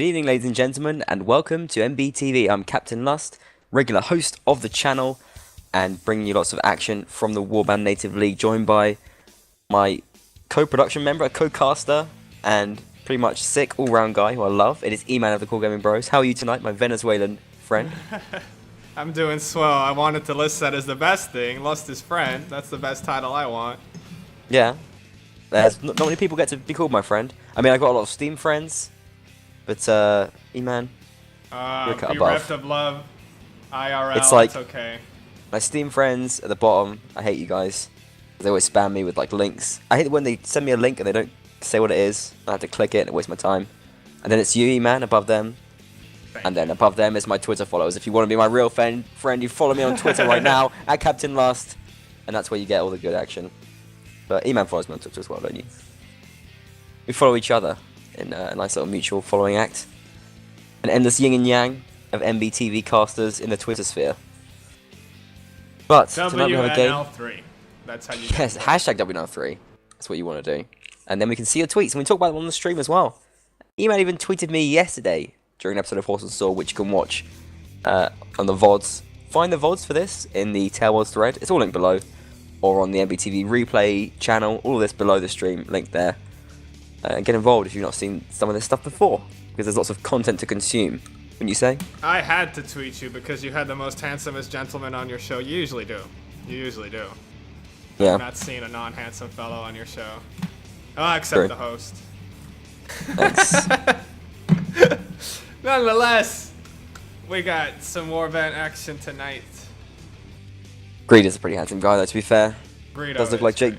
Good evening, ladies and gentlemen, and welcome to MBTV. I'm Captain Lust, regular host of the channel, and bringing you lots of action from the Warband Native League, joined by my co-production member, co-caster, and pretty much sick all-round guy who I love. It is E-Man of the Cool Gaming Bros. How are you tonight, my Venezuelan friend? I'm doing swell. I wanted to list that as the best thing. Lust is friend. That's the best title I want. Yeah. Not many people get to be called my friend. I mean, I got a lot of Steam friends, but E-Man, you're a cut above. Bereft of love, IRL. It's like it's okay. my Steam friends at the bottom. I hate you guys. They always spam me with like links. I hate when they send me a link and they don't say what it is. I have to click it and it wastes my time. And then it's you, E-Man, above them. And then above them is my Twitter followers. If you want to be my real friend, you follow me on Twitter right now at Captain Lust, and that's where you get all the good action. But E-Man follows me on Twitter as well, don't you? We follow each other in a nice little mutual following act. An endless yin and yang of MBTV casters in the Twitter sphere. But tonight we have a game. WNL3. That's how you Yes, hashtag WNL3. That's what you want to do. And then we can see your tweets, and we talk about them on the stream as well. E-Man even tweeted me yesterday during an episode of Horse and Sword, which you can watch on the VODs. Find the VODs for this in the Tailwords thread. It's all linked below. Or on the MBTV replay channel. All of this below the stream, linked there. And get involved if you've not seen some of this stuff before. Because there's lots of content to consume. Wouldn't you say? I had to tweet you because you had the most handsomest gentleman on your show. You usually do. You usually do. Yeah. I've not seen a non-handsome fellow on your show. Oh, except the host. Thanks. Nonetheless, we got some Warband action tonight. Greed is a pretty handsome guy, though, to be fair. Greedo Does look like Jake.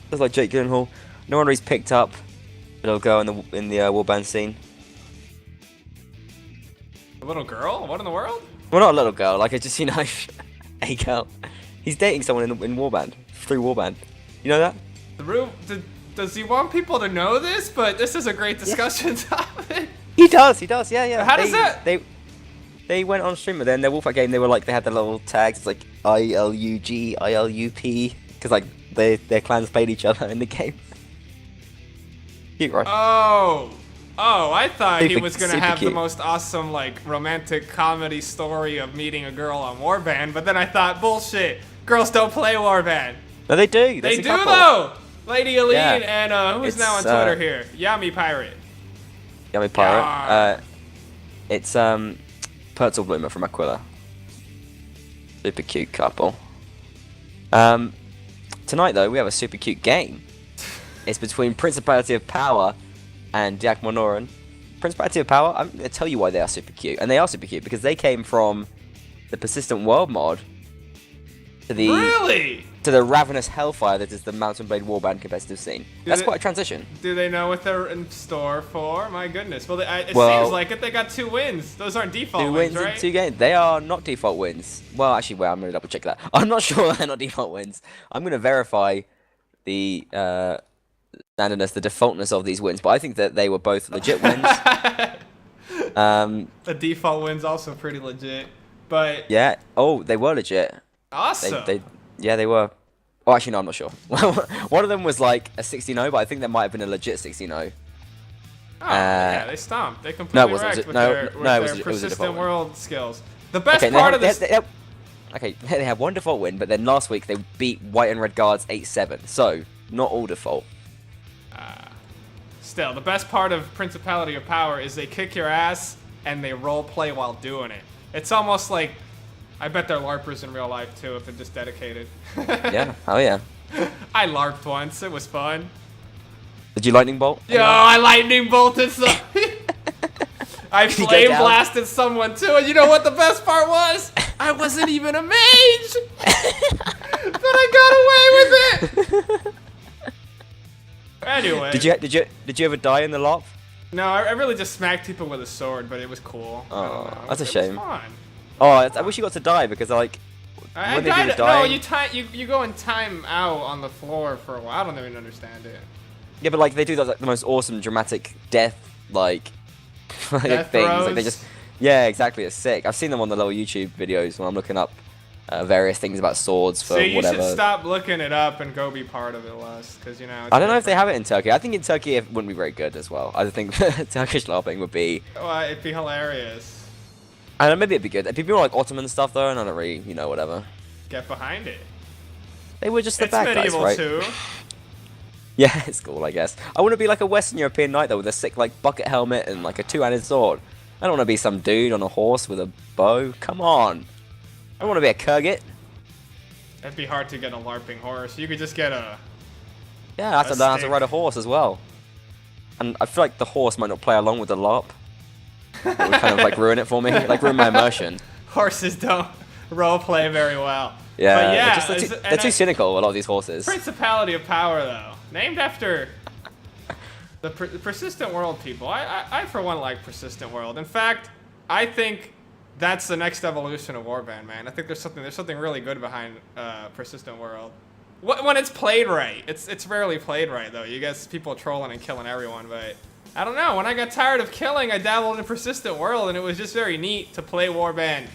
Does like Jake Gyllenhaal. No wonder he's picked up a little girl in the warband scene. A little girl? What in the world? Well, not a little girl. Like, I just a girl. He's dating someone in warband through warband. You know that? Does he want people to know this? But this is a great discussion topic. He does. Yeah. How does that? They went on stream with them. Their Wolfpack game. They were like, they had the little tags. It's like ILUG, ILUP, because like their clans played each other in the game. Cute, right? Oh, I thought he Super- was gonna super have cute. the most awesome like romantic comedy story of meeting a girl on Warband, but then I thought, bullshit. Girls don't play Warband. No, they do. They There's a do couple. though. Lady Aline Yeah. and who's now on It's, Twitter here? Yami Pirate. Yummy Pirate. Yeah. It's Purtle Bloomer from Aquila. Super cute couple. Tonight though we have a super cute game. It's between Principality of Power and Monuren. Principality of Power, I'm gonna tell you why they are super cute, and they are super cute because they came from the Persistent World mod to the Really? to the Ravenous Hellfire that is the Mount&blade Warband competitive scene. That's quite a transition. Do they know what they're in store for? My goodness. Well, it Well, seems like it. They got 2 wins. Those aren't default 2 wins, wins right? in 2 games. They are not default wins. Well, actually, I'm going to double check that. I'm not sure they're not default wins. I'm going to verify the standardness, the defaultness of these wins, but I think that they were both legit wins. The default win's also pretty legit, but Yeah. Oh, they were legit. awesome. Yeah, they were. Oh, actually, no, I'm not sure. One of them was like a 16-0, but I think there might have been a legit 16-0. Oh, yeah, they stomped. They completely no, it wasn't. wrecked with No, their, no, with it their was a persistent default win. world skills. The best Okay, part of this... they had one default win, but then last week they beat White and Red Guards 8-7. So, not all default. Still, the best part of Principality of Power is they kick your ass and they role play while doing it. It's almost like... I bet they're LARPers in real life, too, if they're just dedicated. Yeah, oh yeah. I LARPed once. It was fun. Did you lightning bolt? Yo, I lightning bolted some... I Did you go flame down? blasted someone too, and you know what the best part was? I wasn't even a mage! But I got away with it! Anyway. Did you ever die in the LOP? No, I really just smacked people with a sword, but it was cool. I don't Oh, know. that's a It shame. was fun. Oh, I wish you got to die because like I when they do the died. No, dying. you go and time out on the floor for a while. I don't even understand it. Yeah, but like they do like the most awesome dramatic death like Death things. throws. Like they just yeah, exactly. It's sick. I've seen them on the little YouTube videos when I'm looking up various things about swords for So you whatever. should stop looking it up and go be part of it, Les, because you know. I don't know if they have it in Turkey. I think in Turkey it wouldn't be very good as well. I think Turkish LARPing would be. Well, it'd be hilarious. I don't know, maybe it'd be good. It'd be more like Ottoman stuff though, and I don't really, whatever. Get behind it. They were just the It's bad guys, medieval right? too. Yeah, it's cool, I guess. I want to be like a Western European knight though, with a sick like bucket helmet and like a two-handed sword. I don't want to be some dude on a horse with a bow. Come on. I don't want to be a Kurgit. It'd be hard to get a LARPing horse. You could just get a. Yeah, I have to A learn how to stick. ride a horse as well. And I feel like the horse might not play along with the LARP. It would kind of like ruin it for me, like ruin my immersion. Horses don't role play very well. Yeah, But yeah, they're too cynical, a lot of these horses. Principality of Power, though, named after the Persistent World people. I for one like Persistent World. In fact, I think that's the next evolution of Warband, man. I think there's something really good behind Persistent World. When it's played right, it's rarely played right though. You get people trolling and killing everyone, but I don't know. When I got tired of killing, I dabbled in Persistent World, and it was just very neat to play Warband.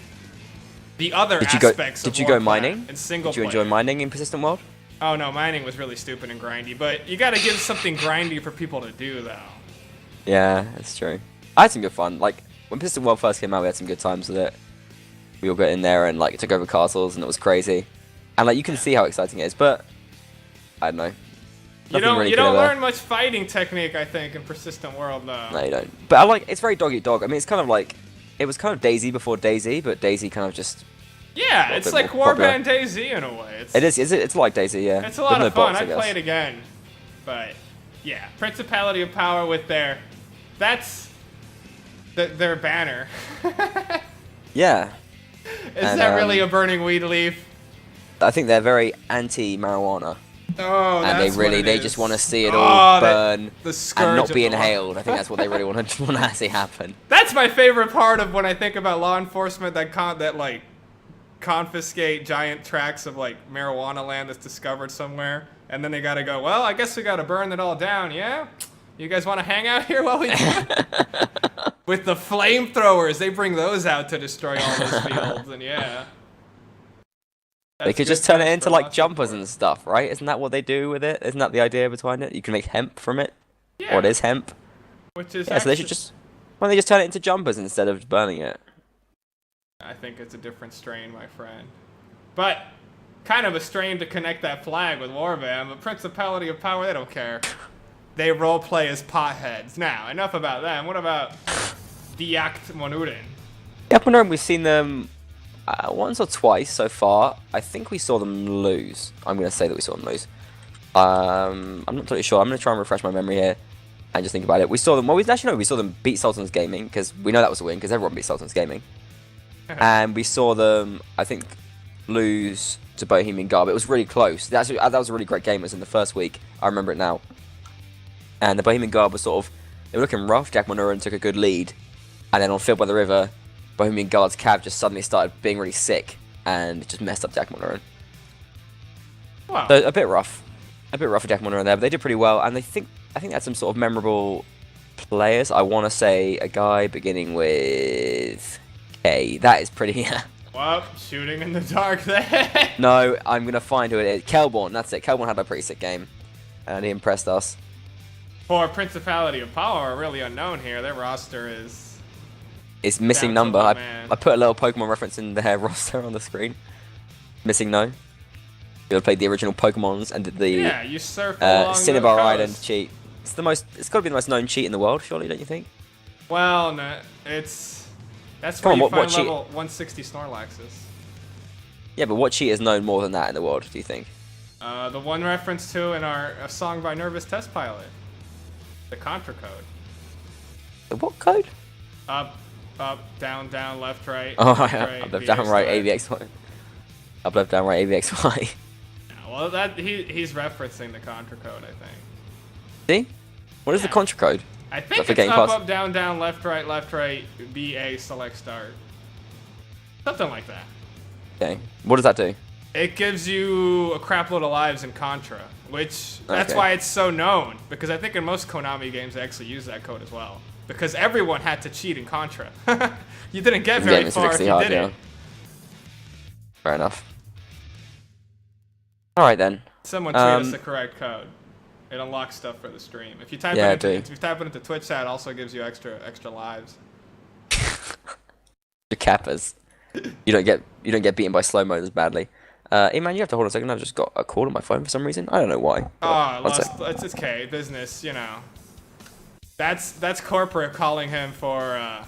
The other aspects of Did you go Warcraft mining? in single Did you player. enjoy mining in Persistent World? Oh no, mining was really stupid and grindy, but you gotta give something grindy for people to do though. Yeah, that's true. I had some good fun. Like when Persistent World first came out, we had some good times with it. We all got in there and like took over castles, and it was crazy. And like you can see how exciting it is, but I don't know. You don't learn much fighting technique, I think, in Persistent World though. No, you don't. But I like it's very dog eat dog. I mean, it's kind of like it was kind of Daisy before Daisy, but Daisy kind of just. Yeah, it's like more popular. Warband DayZ in a way. It is. It's like Daisy, yeah. It's a lot With of no fun. bots, I I'd guess. play it again. But yeah, Principality of Power with that's their banner. Yeah. Is And, that really a burning weed leaf? I think they're very anti-marijuana, Oh, and that's they is. just want to see it Oh, all the burn scourge and not of be the law. inhaled. I think that's what they really want to see happen. That's my favorite part of when I think about law enforcement that like confiscate giant tracts of like marijuana land that's discovered somewhere, and then they gotta go, well, I guess we gotta burn it all down, yeah? You guys want to hang out here while we do it? With the flamethrowers, they bring those out to destroy all those fields, and yeah. They That's could good just turn it times into for like lots of jumpers people. and stuff, right? Isn't that what they do with it? Isn't that the idea behind it? You can make hemp from it, Yeah, or it is hemp. which is Yeah, so they should actually- just. Why don't they just turn it into jumpers instead of burning it? I think it's a different strain, my friend. But kind of a strain to connect that flag with Warband, but Principality of Power, they don't care. They roleplay as potheads. Now, enough about them. What about the Acht Monuren? Yeah, Monuren, we've seen them once or twice so far. I think we saw them lose. I'm going to say that we saw them lose. I'm not totally sure. I'm going to try and refresh my memory here and just think about it. We saw them. Well, we saw them beat Sultan's Gaming because we know that was a win because everyone beat Sultan's Gaming. And we saw them, I think, lose to Bohemian Garb. It was really close. That was a really great game. It was in the first week. I remember it now. And the Bohemian Garb was sort of, they were looking rough. Jack Monuren took a good lead. And then on Field by the River, Bohemian Guard's cab just suddenly started being really sick and just messed up Jack Monuren. Wow. So a bit rough. A bit rough for Jack Monuren there, but they did pretty well. And I think they had some sort of memorable players. I want to say a guy beginning with K. That is pretty... Well, shooting in the dark there. No, I'm going to find who it is. Kelborn, that's it. Kelborn had a pretty sick game. And he impressed us. For Principality of Power, really unknown here. Their roster is... It's missing Down to number. the I man. put a little Pokemon reference in their roster on the screen. Missing no. You played the original Pokemons and did the Yeah, you surf along Cinnabar the Island coast. cheat. It's got to be the most known cheat in the world, surely, don't you think? Well, no, that's Come where on, you what find cheat? level 160 Snorlaxes. Yeah, but what cheat is known more than that in the world, do you think? The one reference to in a song by Nervous Test Pilot. The Contra Code. The what code? Up, down, left, right. Oh, left, yeah. right, Up, left, VX, down, right, right. AVXY. Up, left, down, right, AVXY. Yeah, well, he's referencing the Contra Code, I think. See? What is the Yeah. Contra code? I think for it's Game up, Pass? down, left, right, BA, select, start. Something like that. Okay. What does that do? It gives you a crap load of lives in Contra, which that's Okay. why it's so known. Because I think in most Konami games they actually use that code as well. Because everyone had to cheat in Contra. You didn't get This very game is far if ridiculously you hard, didn't. Fair enough. All right then. Someone tweet us the correct code. It unlocks stuff for the stream. If you type it into Twitch chat, it also gives you extra lives. Your cappers. You don't get beaten by slow mode as badly. Hey man, you have to hold on a second. I've just got a call on my phone for some reason. I don't know why. It's okay. Business, you know. That's corporate calling him for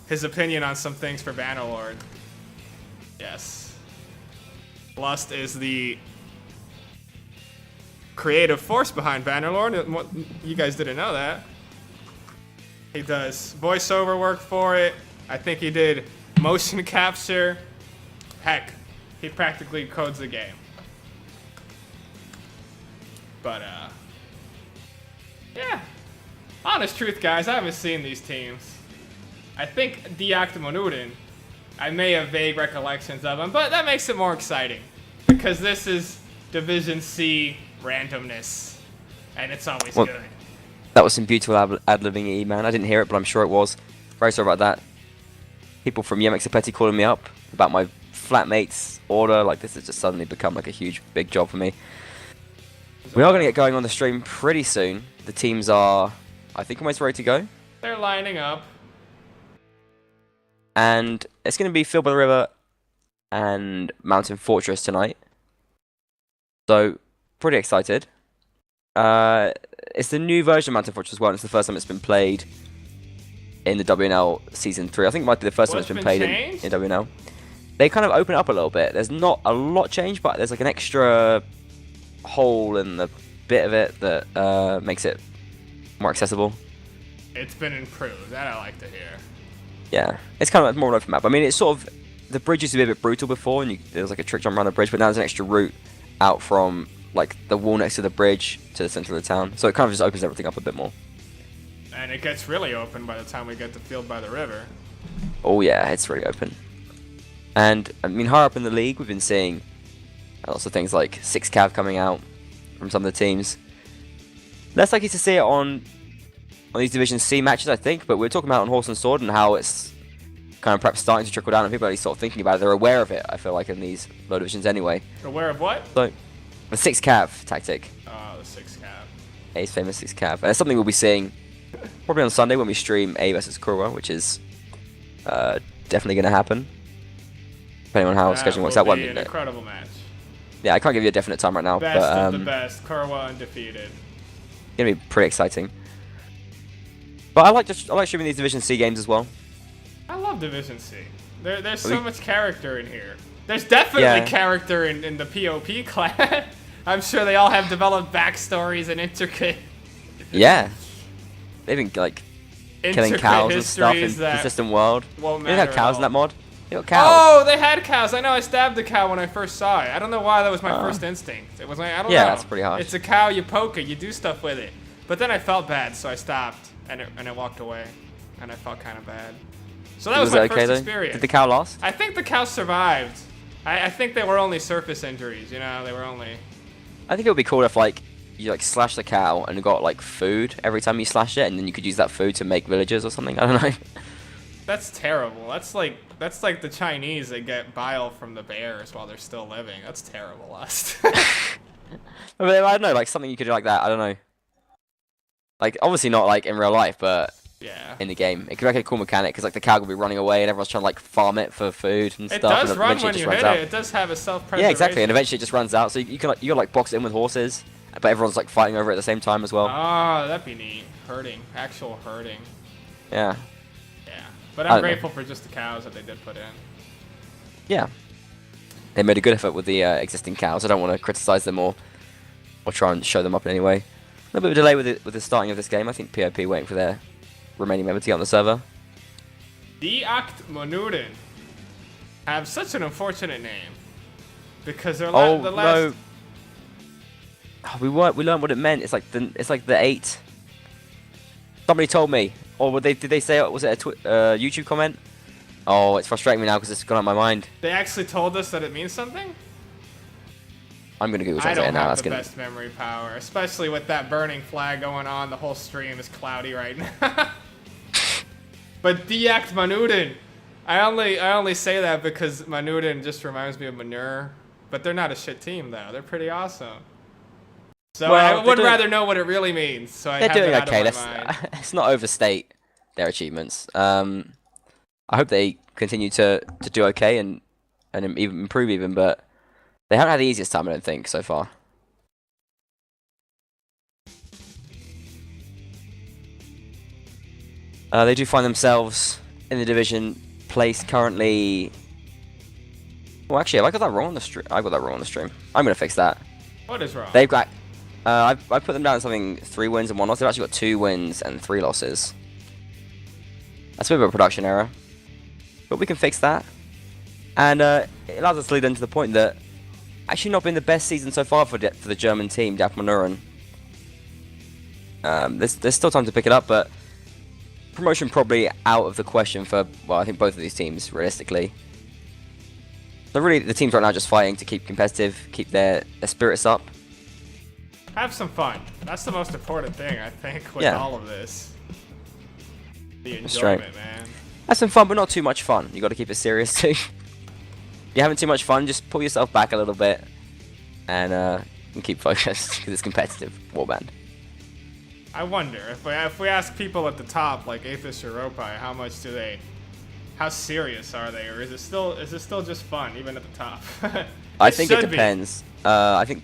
his opinion on some things for Bannerlord. Yes. Lust is the creative force behind Bannerlord. You guys didn't know that. He does voiceover work for it. I think he did motion capture. Heck, he practically codes the game. But, yeah. Honest truth, guys, I haven't seen these teams. I think the Acht Monuren, I may have vague recollections of them, but that makes it more exciting. Because this is Division C randomness. And it's always good. That was some beautiful ad-libbing, man. I didn't hear it, but I'm sure it was. Very sorry about that. People from Yemek calling me up about my flatmate's order. Like, this has just suddenly become like a huge, big job for me. We are going to get going on the stream pretty soon. The teams are, I think, almost ready to go. They're lining up. And it's going to be Field by the River and Mountain Fortress tonight. So, pretty excited. It's the new version of Mountain Fortress as well. It's the first time it's been played in the WNL Season 3. I think it might be the first time it's been played in WNL. They kind of open it up a little bit. There's not a lot changed, but there's like an extra hole in the bit of it that makes it more accessible. It's been improved. That I like to hear. Yeah, it's kind of like more of an open map. I mean, it's sort of, the bridge used to be a bit brutal before, and there was like a trick jump around the bridge, but now there's an extra route out from like the wall next to the bridge to the center of the town. So it kind of just opens everything up a bit more. And it gets really open by the time we get to Field by the River. Oh yeah, it's really open. And I mean, higher up in the league, we've been seeing lots of things like 6 cav coming out from some of the teams. Less likely to see it on these Division C matches, I think, but we're talking about on Horse and Sword and how it's kind of perhaps starting to trickle down and people are sort of thinking about it. They're aware of it, I feel like, in these low divisions anyway. Aware of what? So, the 6 cav tactic. Oh, the 6 cav. A's famous 6 cav. And it's something we'll be seeing probably on Sunday when we stream A versus Kurwa, which is definitely going to happen. Depending on how scheduling works out. That will be an incredible match. Yeah, I can't give you a definite time right now. Best but, of the best. Kurwa undefeated. Going to be pretty exciting. But I like streaming these Division C games as well. I love Division C. There's so much character in here. There's definitely character in the POP clan. I'm sure they all have developed backstories and intricate. Yeah. They've been like killing cows and stuff in Consistent World. They didn't have cows in that mod. They got cows. Oh, they had cows. I know. I stabbed the cow when I first saw it. I don't know why that was my first instinct. It was like, I don't know. Yeah, that's pretty harsh. It's a cow. You poke it. You do stuff with it. But then I felt bad, so I stopped and it walked away, and I felt kind of bad. So that was my first experience. Did the cow last? I think the cow survived. I think they were only surface injuries. You know, they were only. I think it would be cool if like you like slash the cow and got like food every time you slash it, and then you could use that food to make villagers or something. I don't know. That's terrible. That's like the Chinese that get bile from the bears while they're still living. That's terrible, Lust. I don't know, like something you could do like that. I don't know. Like obviously not like in real life, but yeah, in the game it could be like a cool mechanic because like the cow could be running away and everyone's trying to like farm it for food and stuff. It does and run when you hit it. It does have a self-preservation. Yeah, exactly, and eventually it just runs out. So you can like box it in with horses, but everyone's like fighting over it at the same time as well. Oh, that'd be neat. Herding, actual herding. Yeah. Yeah, but I'm grateful for just the cows that they did put in. Yeah. They made a good effort with the existing cows. I don't want to criticize them or try and show them up in any way. A little bit of a delay with the starting of this game. I think POP waiting for their remaining member to get on the server. The Acht Monuren have such an unfortunate name because they're the last. No. We learned what it meant. It's like the 8. Somebody told me, or did they say it? Was it a YouTube comment? Oh, it's frustrating me now because it's gone out of my mind. They actually told us that it means something. I'm gonna Google translate now. I don't have the best memory power, especially with that burning flag going on. The whole stream is cloudy right now. But the Acht Monuren I only say that because Monuren just reminds me of Manure, but they're not a shit team though. They're pretty awesome. So Well, I would rather know what it really means. So I they're have doing that out okay. of my mind. Let's not overstate their achievements. I hope they continue to do okay and even improve even, but they haven't had the easiest time, I don't think, so far. They do find themselves in the division placed currently. Well, actually, have I got that wrong on the stream? I got that wrong on the stream. I'm gonna fix that. What is wrong? They've got. I put them down as something 3 wins and 1 loss. They've actually got 2 wins and 3 losses. That's a bit of a production error, but we can fix that. And it allows us to lead into the point that actually not been the best season so far for the German team, DAF Monuren. There's still time to pick it up, but promotion probably out of the question for, well, I think both of these teams, realistically. So really, the teams right now are just fighting to keep competitive, keep their spirits up. Have some fun. That's the most important thing, I think, with all of this. The enjoyment, man. Have some fun, but not too much fun. You got to keep it serious too. If you're having too much fun, just pull yourself back a little bit and keep focused because it's competitive warband. I wonder if we ask people at the top, like Aphis or Ropai, how serious are they, or is it still just fun even at the top? I think it depends. I think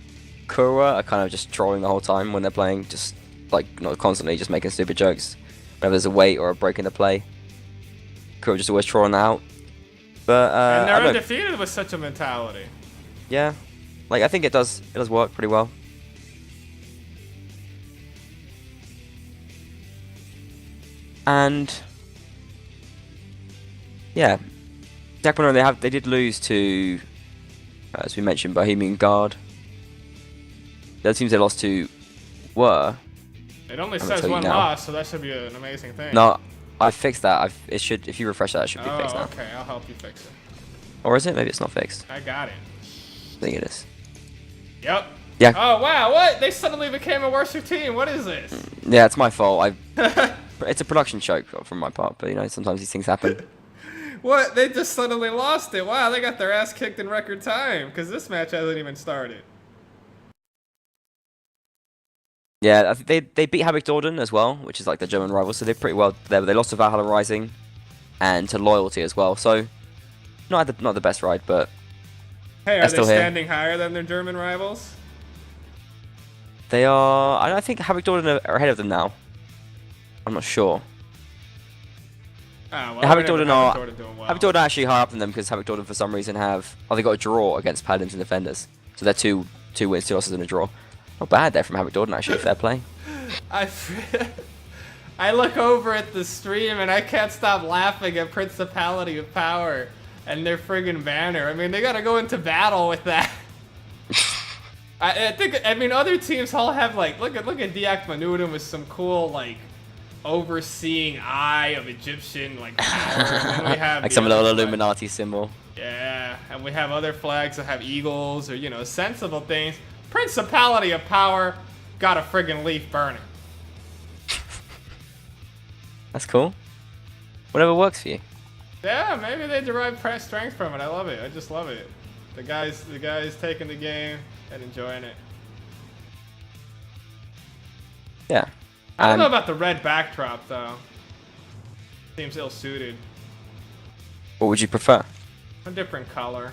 Kura are kind of just trolling the whole time when they're playing, just like not constantly just making stupid jokes. Whenever there's a wait or a break in the play, Kura just always trolling that out. But and they're undefeated with such a mentality. Yeah, like I think it does work pretty well. And yeah, Japan, they did lose to, as we mentioned, Bohemian Guard. The other teams they lost to were. It only says 1 loss, so that should be an amazing thing. No, I fixed that. It should, if you refresh that, it should be fixed now. Oh, okay, I'll help you fix it. Or is it? Maybe it's not fixed. I got it. I think it is. Yep. Yeah. Oh wow, what? They suddenly became a worse team. What is this? Yeah, it's my fault. It's a production choke from my part, but you know, sometimes these things happen. What? They just suddenly lost it. Wow, they got their ass kicked in record time because this match hasn't even started. Yeah, I think they beat Habig Dorden as well, which is like the German rival, so they're pretty well there. They lost to Valhalla Rising and to Loyalty as well, so not the best ride, but hey, are they standing higher than their German rivals? They are. I think Habig Dorden are ahead of them now. I'm not sure. Oh, well, Habig Dorden are well. Habig Dorden are actually higher up than them because Habig Dorden for some reason they got a draw against Paladins and Defenders, so they're two wins, 2 losses, and a draw. Not bad there from Habig Dorden, actually. Fair play. I look over at the stream and I can't stop laughing at Principality of Power and their friggin' banner. I mean, they gotta go into battle with that. I mean, other teams all have like, look at Acht Monuren with some cool like overseeing eye of Egyptian like power. And then we have like some little Illuminati symbol. Yeah, and we have other flags that have eagles or, you know, sensible things. Principality of Power got a friggin' leaf burning. That's cool. Whatever works for you. Yeah, maybe they derive strength from it. I love it. I just love it. The guys taking the game and enjoying it. Yeah. I don't know about the red backdrop though. Seems ill-suited. What would you prefer? A different color.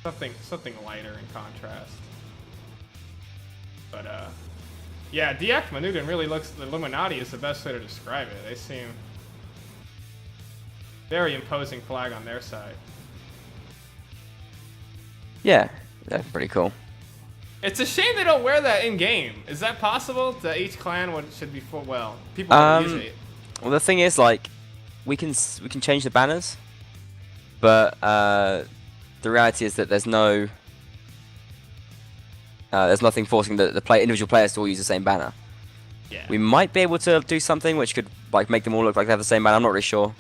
Something lighter in contrast. But yeah, Acht Monuren really looks. The Illuminati is the best way to describe it. They seem very imposing flag on their side. Yeah, that's pretty cool. It's a shame they don't wear that in game. Is that possible? That each clan should be full. Well, people can use it. Well, the thing is, like, we can change the banners, but the reality is that there's nothing forcing the individual players to all use the same banner. Yeah. We might be able to do something which could like make them all look like they have the same banner. I'm not really sure.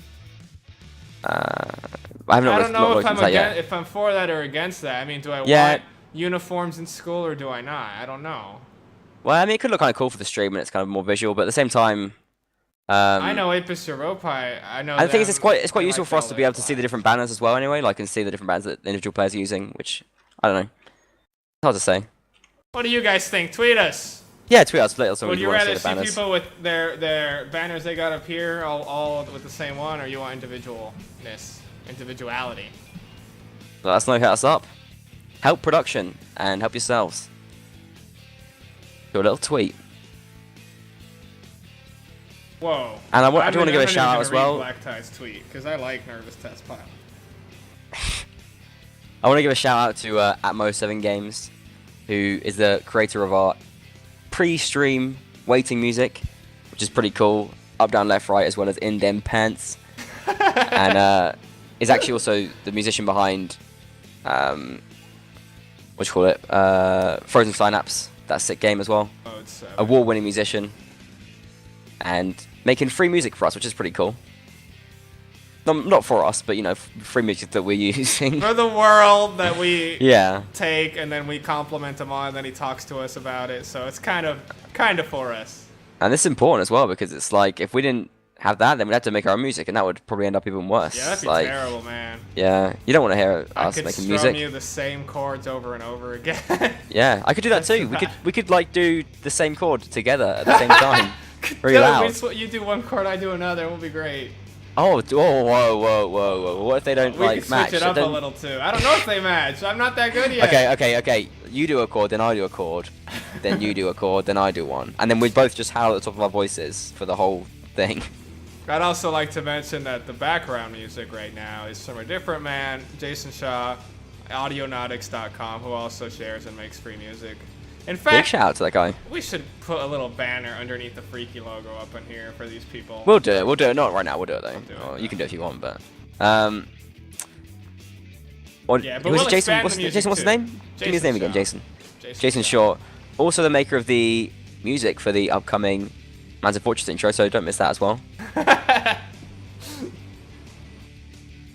I don't know if I'm for that or against that. I mean, do I want uniforms in school or do I not? I don't know. Well, I mean, it could look kind of cool for the stream and it's kind of more visual, but at the same time, I know Apis Europae. I know. And the thing is, them. it's quite They useful like for us to be able to see the LA. different banners as well. Anyway, like and see the different banners that individual players are using, which I don't know. It's hard to say. What do you guys think? Tweet us. Yeah, tweet us. Let us know Would if you want to see rather the see banners. people with their banners they got up here all with the same one, or you want individuality? Let us know. Hit us up. Help production and help yourselves. Do a little tweet. Whoa. And I do want to give a shout out as well. Black Tie's tweet because I like Nervous Test Pile. I want to give a shout out to Atmo7 Games, who is the creator of our pre-stream waiting music, which is pretty cool. Up, down, left, right, as well as in them pants. And is actually also the musician behind, what you call it, Frozen Synapse. That sick game as well. Oh, it's Award-winning musician. And making free music for us, which is pretty cool. Not for us, but you know, free music that we're using. for the world that we Yeah. take, and then we compliment him on, and then he talks to us about it. So it's kind of for us. And this is important as well because it's like if we didn't have that, then we'd have to make our own music, and that would probably end up even worse. Yeah, that'd be like, terrible, man. Yeah, you don't want to hear I us could making strum music. you the same chords over and over again. Yeah, I could do that That's too. bad. We could like do the same chord together at the same time. Very That loud. means what you do one chord, I do another. It will be great. Oh, whoa. What if they don't We like could match? switch it up a little too. I don't know if they match. I'm not that good yet. Okay. You do a chord, then I do a chord, then you do a chord, then I do one, and then we both just howl at the top of our voices for the whole thing. I'd also like to mention that the background music right now is from a different man, Jason Shaw, audionautics.com, who also shares and makes free music. In Big fact, shout out to that guy. we should put a little banner underneath the Freaky logo up in here for these people. We'll do it. Not right now. We'll do it though. do it, Or yeah. you can do it if you want, but Yeah, but was we'll it Jason? expand What's the his music name? too. Give me his name again, Shaw. Jason. Jason Short. Also the maker of the music for the upcoming Man's of Fortress intro, so don't miss that as well.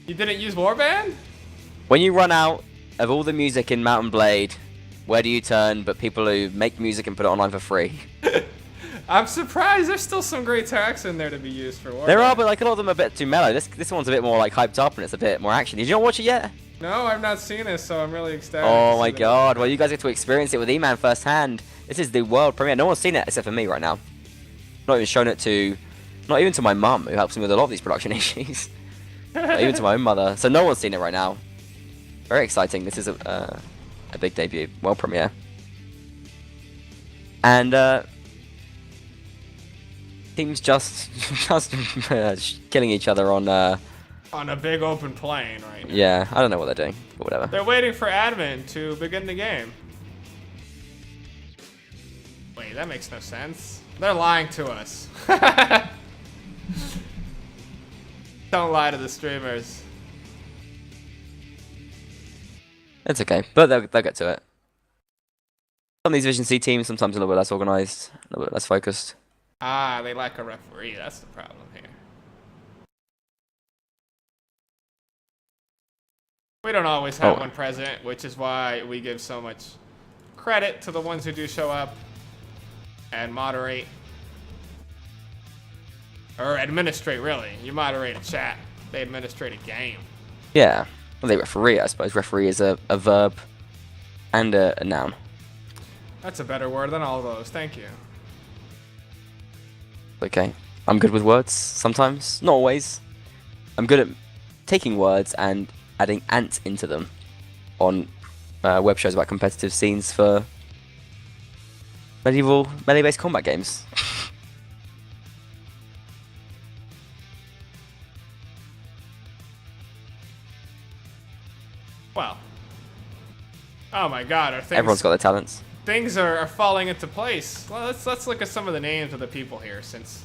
You didn't use Warband? When you run out of all the music in mount&blade, where do you turn but people who make music and put it online for free? I'm surprised. There's still some great tracks in there to be used for Warband. There are, but like a lot of them are a bit too mellow. This one's a bit more like hyped up and it's a bit more action. Did you not watch it yet? No, I've not seen it, so I'm really ecstatic. Oh to my see the god, movie. well you guys get to experience it with E-Man firsthand. This is the world premiere. No one's seen it except for me right now. Not even shown it to, not even to my mum who helps me with a lot of these production issues. Not even to my own mother. So no one's seen it right now. Very exciting. This is a big debut, world premiere. And teams just killing each other on On a big open plane right now. yeah, I don't know what they're doing, but whatever. They're waiting for admin to begin the game. Wait, that makes no sense. They're lying to us. Don't lie to the streamers. It's okay, but they'll get to it. Some of these Vision C teams sometimes a little bit less organized, a little bit less focused. Ah, they lack a referee. That's the problem here. We don't always have one present, which is why we give so much credit to the ones who do show up and moderate. Or administrate, really. You moderate a chat. They administrate a game. Yeah, well, they referee, I suppose. Referee is a verb and a noun. That's a better word than all those. Thank you. Okay, I'm good with words sometimes, not always. I'm good at taking words and adding ant into them on web shows about competitive scenes for medieval melee-based combat games. Well. Oh my god, are things... Everyone's got their talents. Things are falling into place. Well, let's look at some of the names of the people here, since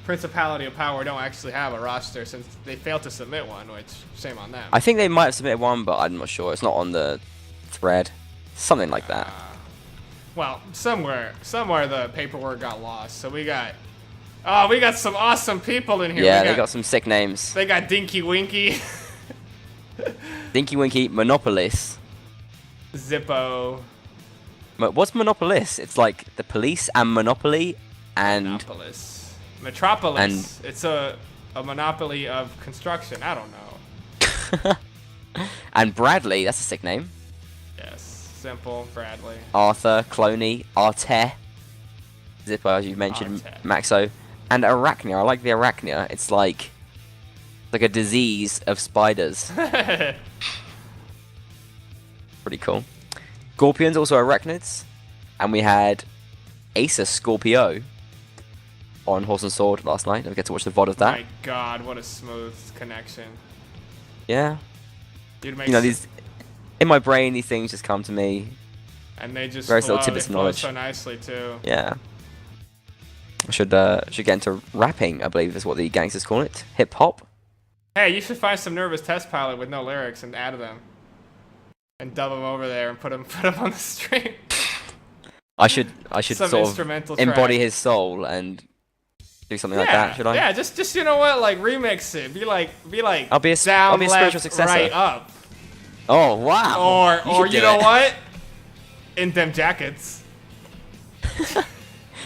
Principality of Power don't actually have a roster, since they failed to submit one, which, shame on them. I think they might have submitted one, but I'm not sure. It's not on the thread. Something like that. Well, somewhere the paperwork got lost. So we got some awesome people in here. Yeah, they got some sick names. They got Dinky Winky, Dinky Winky, Monopolis. Zippo, What's Monopolis? It's like the police and Monopoly and... Monopolis. Metropolis. It's a monopoly of construction. I don't know. And Bradley, that's a sick name. Yes, simple Bradley. Arthur, Cloney, Arte. Zippo, as you mentioned, Arte. Maxo. And Arachnia. I like the Arachnia. It's like a disease of spiders. Pretty cool. Scorpions, also arachnids. And we had Acer Scorpio on Horse and Sword last night. Don't get to watch the VOD of that. My God, what a smooth connection. Yeah. Dude, You know, these in my brain, these things just come to me. And they just various flow. little tidbits They of flow knowledge. so nicely too. Yeah. I should get into rapping, I believe is what the gangsters call it. Hip hop. Hey, you should find some Nervous Test Pilot with no lyrics and add them. And dub them over there and put them on the stream. I should Some sort of instrumental embody track. his soul and do something like that, should I? Yeah, just you know what, like remix it. Be like I'll be a down, spiritual left, successor. right, up. Oh wow. Or you know what? In them jackets.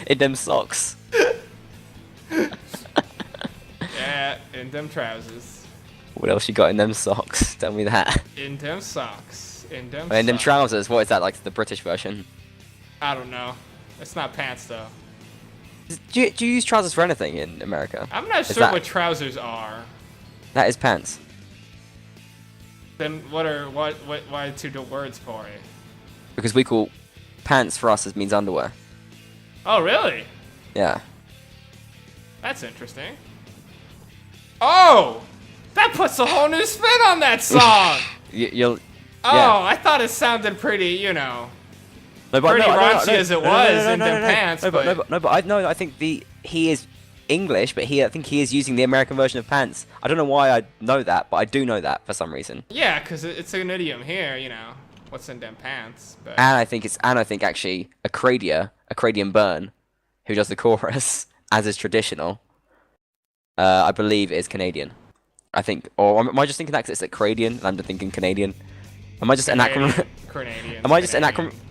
In them socks. Yeah, in them trousers. What else you got in them socks? Tell me that. In them socks. In them In them socks. trousers. What is that, like the British version? I don't know. It's not pants though. Do you use trousers for anything in America? I'm not Is sure that- what trousers are. That is pants. Then why two words for it? Because we call pants for us means underwear. Oh really? Yeah. That's interesting. Oh! That puts a whole new spin on that song! You'll. Oh, Yeah. I thought it sounded pretty, you know. No, but Pretty no, raunchy as it was in them pants, I think he is English, but I think he is using the American version of pants. I don't know why I know that, but I do know that for some reason. Yeah, because it's an idiom here, you know. What's in them pants? But And I think actually Acradian Burn, who does the chorus, as is traditional, I believe is Canadian. I think, or am I just thinking that because it's Acradian and I'm just thinking Canadian? Am I just Canadian.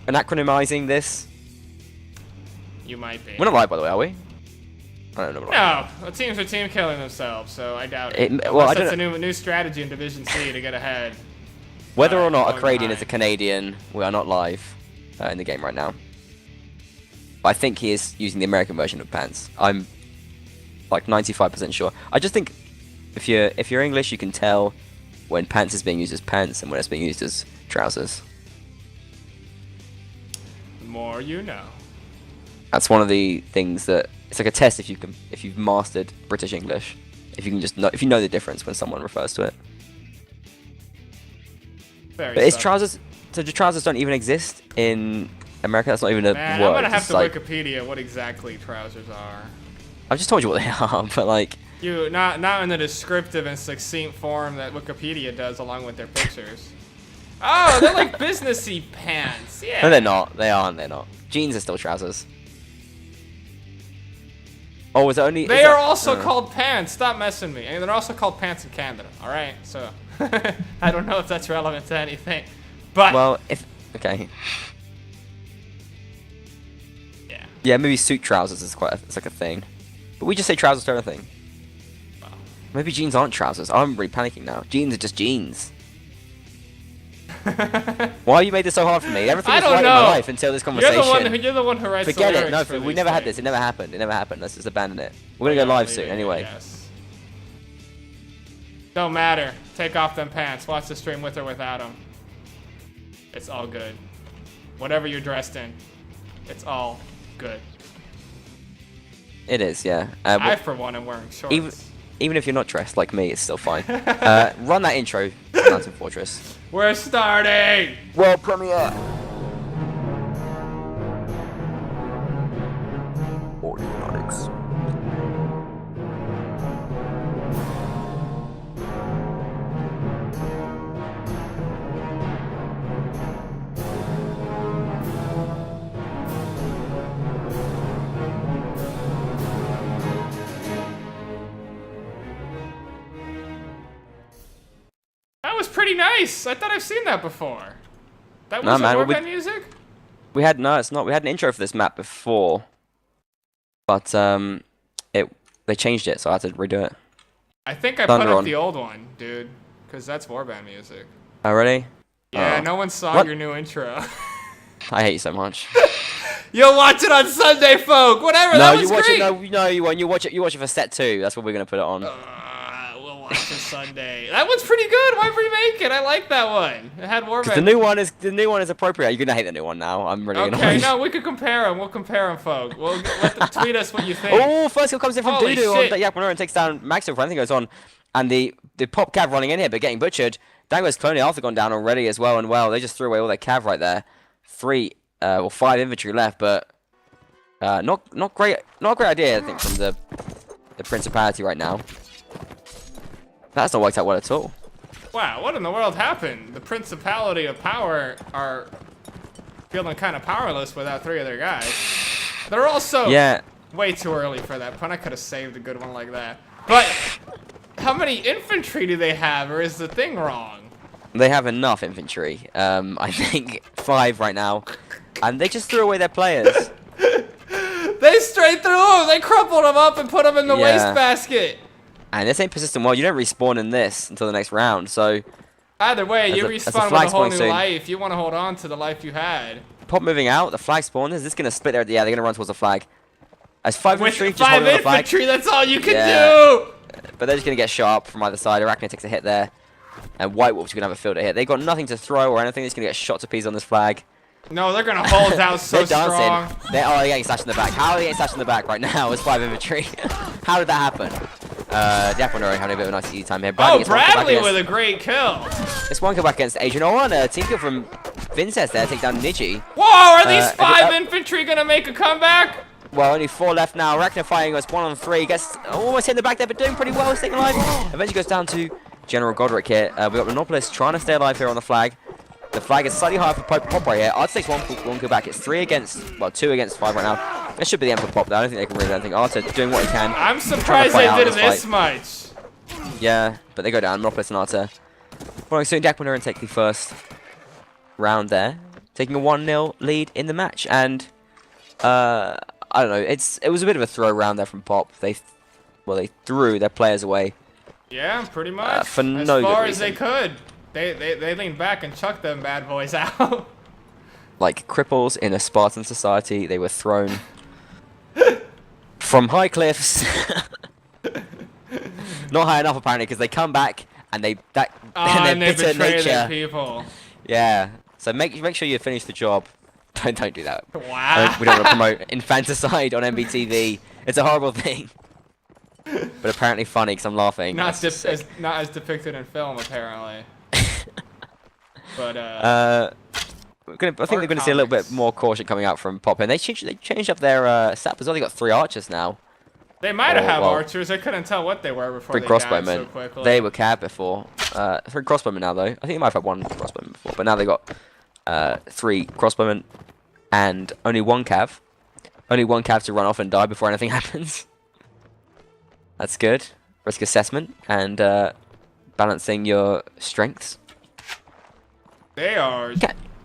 anachronizing this? You might be. We're not live, by the way, are we? I don't know. No, the teams are team killing themselves, so I doubt it. Well, I Unless don't that's a new strategy in Division C to get ahead. Whether or not Alright, Acradian is a Canadian, we are not live in the game right now. But I think he is using the American version of pants. I'm like 95% sure. I just think if you're English, you can tell when pants is being used as pants and when it's being used as trousers. The more you know. That's one of the things that it's like a test if you've mastered British English. If you know the difference when someone refers to it. Very But is subtle. trousers? So the trousers don't even exist in America. That's not even a Man, word. I'm gonna have It's to like, Wikipedia what exactly trousers are. I've just told you what they are, but like. You not in the descriptive and succinct form that Wikipedia does along with their pictures. Oh, they're like businessy pants. Yeah. No, they're not. They aren't. They're not. Jeans are still trousers. Oh, is it only? They are also called pants. Stop messing me. And they're also called pants in Canada. All right. So I don't know if that's relevant to anything, but Well, okay. yeah. Yeah, maybe suit trousers is it's like a thing, but we just say trousers to everything. Well. Maybe jeans aren't trousers. I'm really panicking now. Jeans are just jeans. Why you made this so hard for me? Everything I was don't right know. in my life until this conversation. You're the one who writes Forget the it. lyrics No, for we these never had things. this. It never happened. It never happened. Let's just abandon it. We're gonna go live soon anyway. Yes. Don't matter. Take off them pants. Watch the stream with or without them. It's all good. Whatever you're dressed in, it's all good. It is, yeah. I, for one, am wearing shorts. Even if you're not dressed like me, it's still fine. Run that intro, Mountain Fortress. We're starting! World premiere. Audionautics. That was pretty nice. I thought I've seen that before. That No, was man, warband music? We had no, it's not. We had an intro for this map before, but They changed it, so I had to redo it. I think I Thunder put up on. the old one, dude, because that's warband music. Oh, really? Yeah, Oh. no one saw What? your new intro. I hate you so much. You'll watch it on Sunday, folk. Whatever. No, That you was watch great. it. No, you won't. You watch it. You watch it for set 2. That's what we're gonna put it on. We'll watch it Sunday. That one's pretty good. Why remake it? I like that one. It had warband. The new one is appropriate. You're gonna hate the new one now. I'm really Okay, annoyed. no, we could compare them. We'll compare them, folk. We'll tweet us what you think. Oh, first kill comes in from Holy Doodoo on shit. that Yak Monuren takes down Maxwell. I think goes on, and the pop cav running in here, but getting butchered. Dango's clone Arthur gone down already as well, and they just threw away all their cav right there. 5 infantry left, but not a great idea I think from the Principality right now. That's not worked out well at all. Wow, what in the world happened? The Principality of Power are feeling kind of powerless without 3 of their guys. They're also way too early for that pun. I could have saved a good one like that. But how many infantry do they have, or is the thing wrong? They have enough infantry. I think 5 right now, and they just threw away their players. They straight threw them. They crumpled them up and put them in the wastebasket. And this ain't persistent well. You don't respawn in this until the next round, so... Either way, you respawn with a whole new soon. life. You want to hold on to the life you had. Pop moving out, the flag spawn. Is this going to split there? Yeah, they're going to run towards the flag. As 5 With infantry, just 5 holding the flag. infantry, that's all you can do! But they're just going to get sharp from either side. Arachne takes a hit there. And White Wolf's going to have a field hit. They've got nothing to throw or anything. They're just going to get shot to pieces on this flag. No, they're going to hold out so they're dancing. strong. They're getting slashed in the back. How are they getting slashed in the back right now as 5 infantry? How did that happen? Yak Monuren having a bit of a nice easy time here. Bradley with a great kill. It's 1 kill back against Adrian. Oh, and a team kill from Vincest there, take down Niji. Whoa, are these 5 infantry going to make a comeback? Well, only 4 left now. Arachne fighting us 1 on 3. Gets almost hit in the back there, but doing pretty well, staying alive. Eventually goes down to General Godric here. We've got Monopolis trying to stay alive here on the flag. The flag is slightly higher for Pop right here. Arta takes 1 kill back. It's 2 against 5 right now. This should be the end for Pop though. I don't think they can really do anything. Arta doing what he can. I'm surprised they did this much. Yeah, but they go down. Monopolis and Arta. Following soon, Yak Monuren take the first round there. Taking a 1-0 lead in the match. And, I don't know. It was a bit of a throw round there from Pop. They threw their players away. Yeah, pretty much. For as no far good as they could. They leaned back and chucked them bad boys out. Like cripples in a Spartan society, they were thrown from high cliffs. Not high enough apparently, because they come back and their bitter betray nature. their people. Yeah. So make sure you finish the job. Don't do that. Wow. We don't want to promote infanticide on MBTV. It's a horrible thing. But apparently funny because I'm laughing. Not as depicted in film apparently. But I think they're going to see a little bit more caution coming out from Pop, and they changed up their sap as well. They got 3 archers now. They might have archers. I couldn't tell what they were before 3 they died crossbowmen. so quickly. They were cab before. 3 crossbowmen now though. I think they might have had 1 crossbowman before, but now they got 3 crossbowmen and only 1 cav. Only 1 cav to run off and die before anything happens. That's good. Risk assessment and balancing your strengths. They are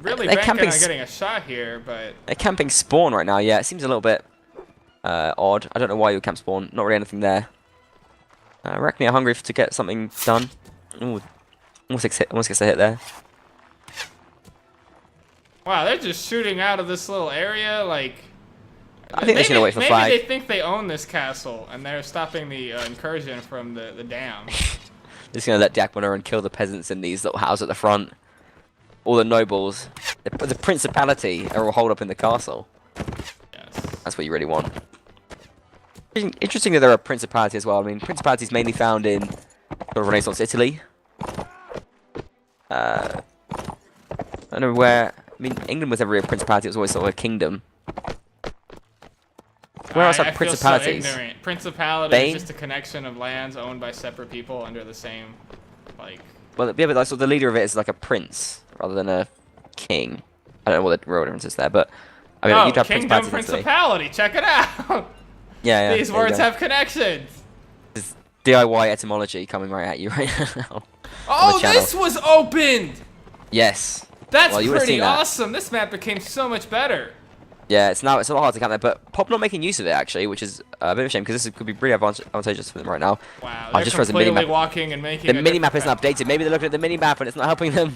really banking on getting a shot here, but... They're camping spawn right now, yeah. It seems a little bit odd. I don't know why you would camp spawn. Not really anything there. Arachne are hungry to get something done. Ooh, almost gets a hit there. Wow, they're just shooting out of this little area, like... I think they're just going to wait for flag. Maybe they think they own this castle, and they're stopping the incursion from the dam. They're just going to let Yak Monuren kill the peasants in these little houses at the front. All the nobles. The Principality are all holed up in the castle. Yes. That's what you really want. Interesting that there are Principality as well. I mean, Principality is mainly found in sort of Renaissance Italy. I don't know where... I mean, England was never a Principality. It was always sort of a kingdom. Where else are Principalities? So ignorant. Principality is just a connection of lands owned by separate people under the same, like... Well, yeah, but like, so the leader of it is like a prince rather than a king. I don't know what the real difference is there, but I mean, you'd have Kingdom Principality. Check it out. Yeah. These words have connections. This DIY etymology coming right at you right now. Oh, this was opened. Yes. That's pretty awesome. This map became so much better. Yeah, it's a lot hard to count there, but Pop not making use of it actually, which is a bit of a shame because this could be really advantageous for them right now. Wow, I they're just realized the completely mini-map. walking and making The mini-map isn't updated. Maybe they're looking at the mini-map and it's not helping them.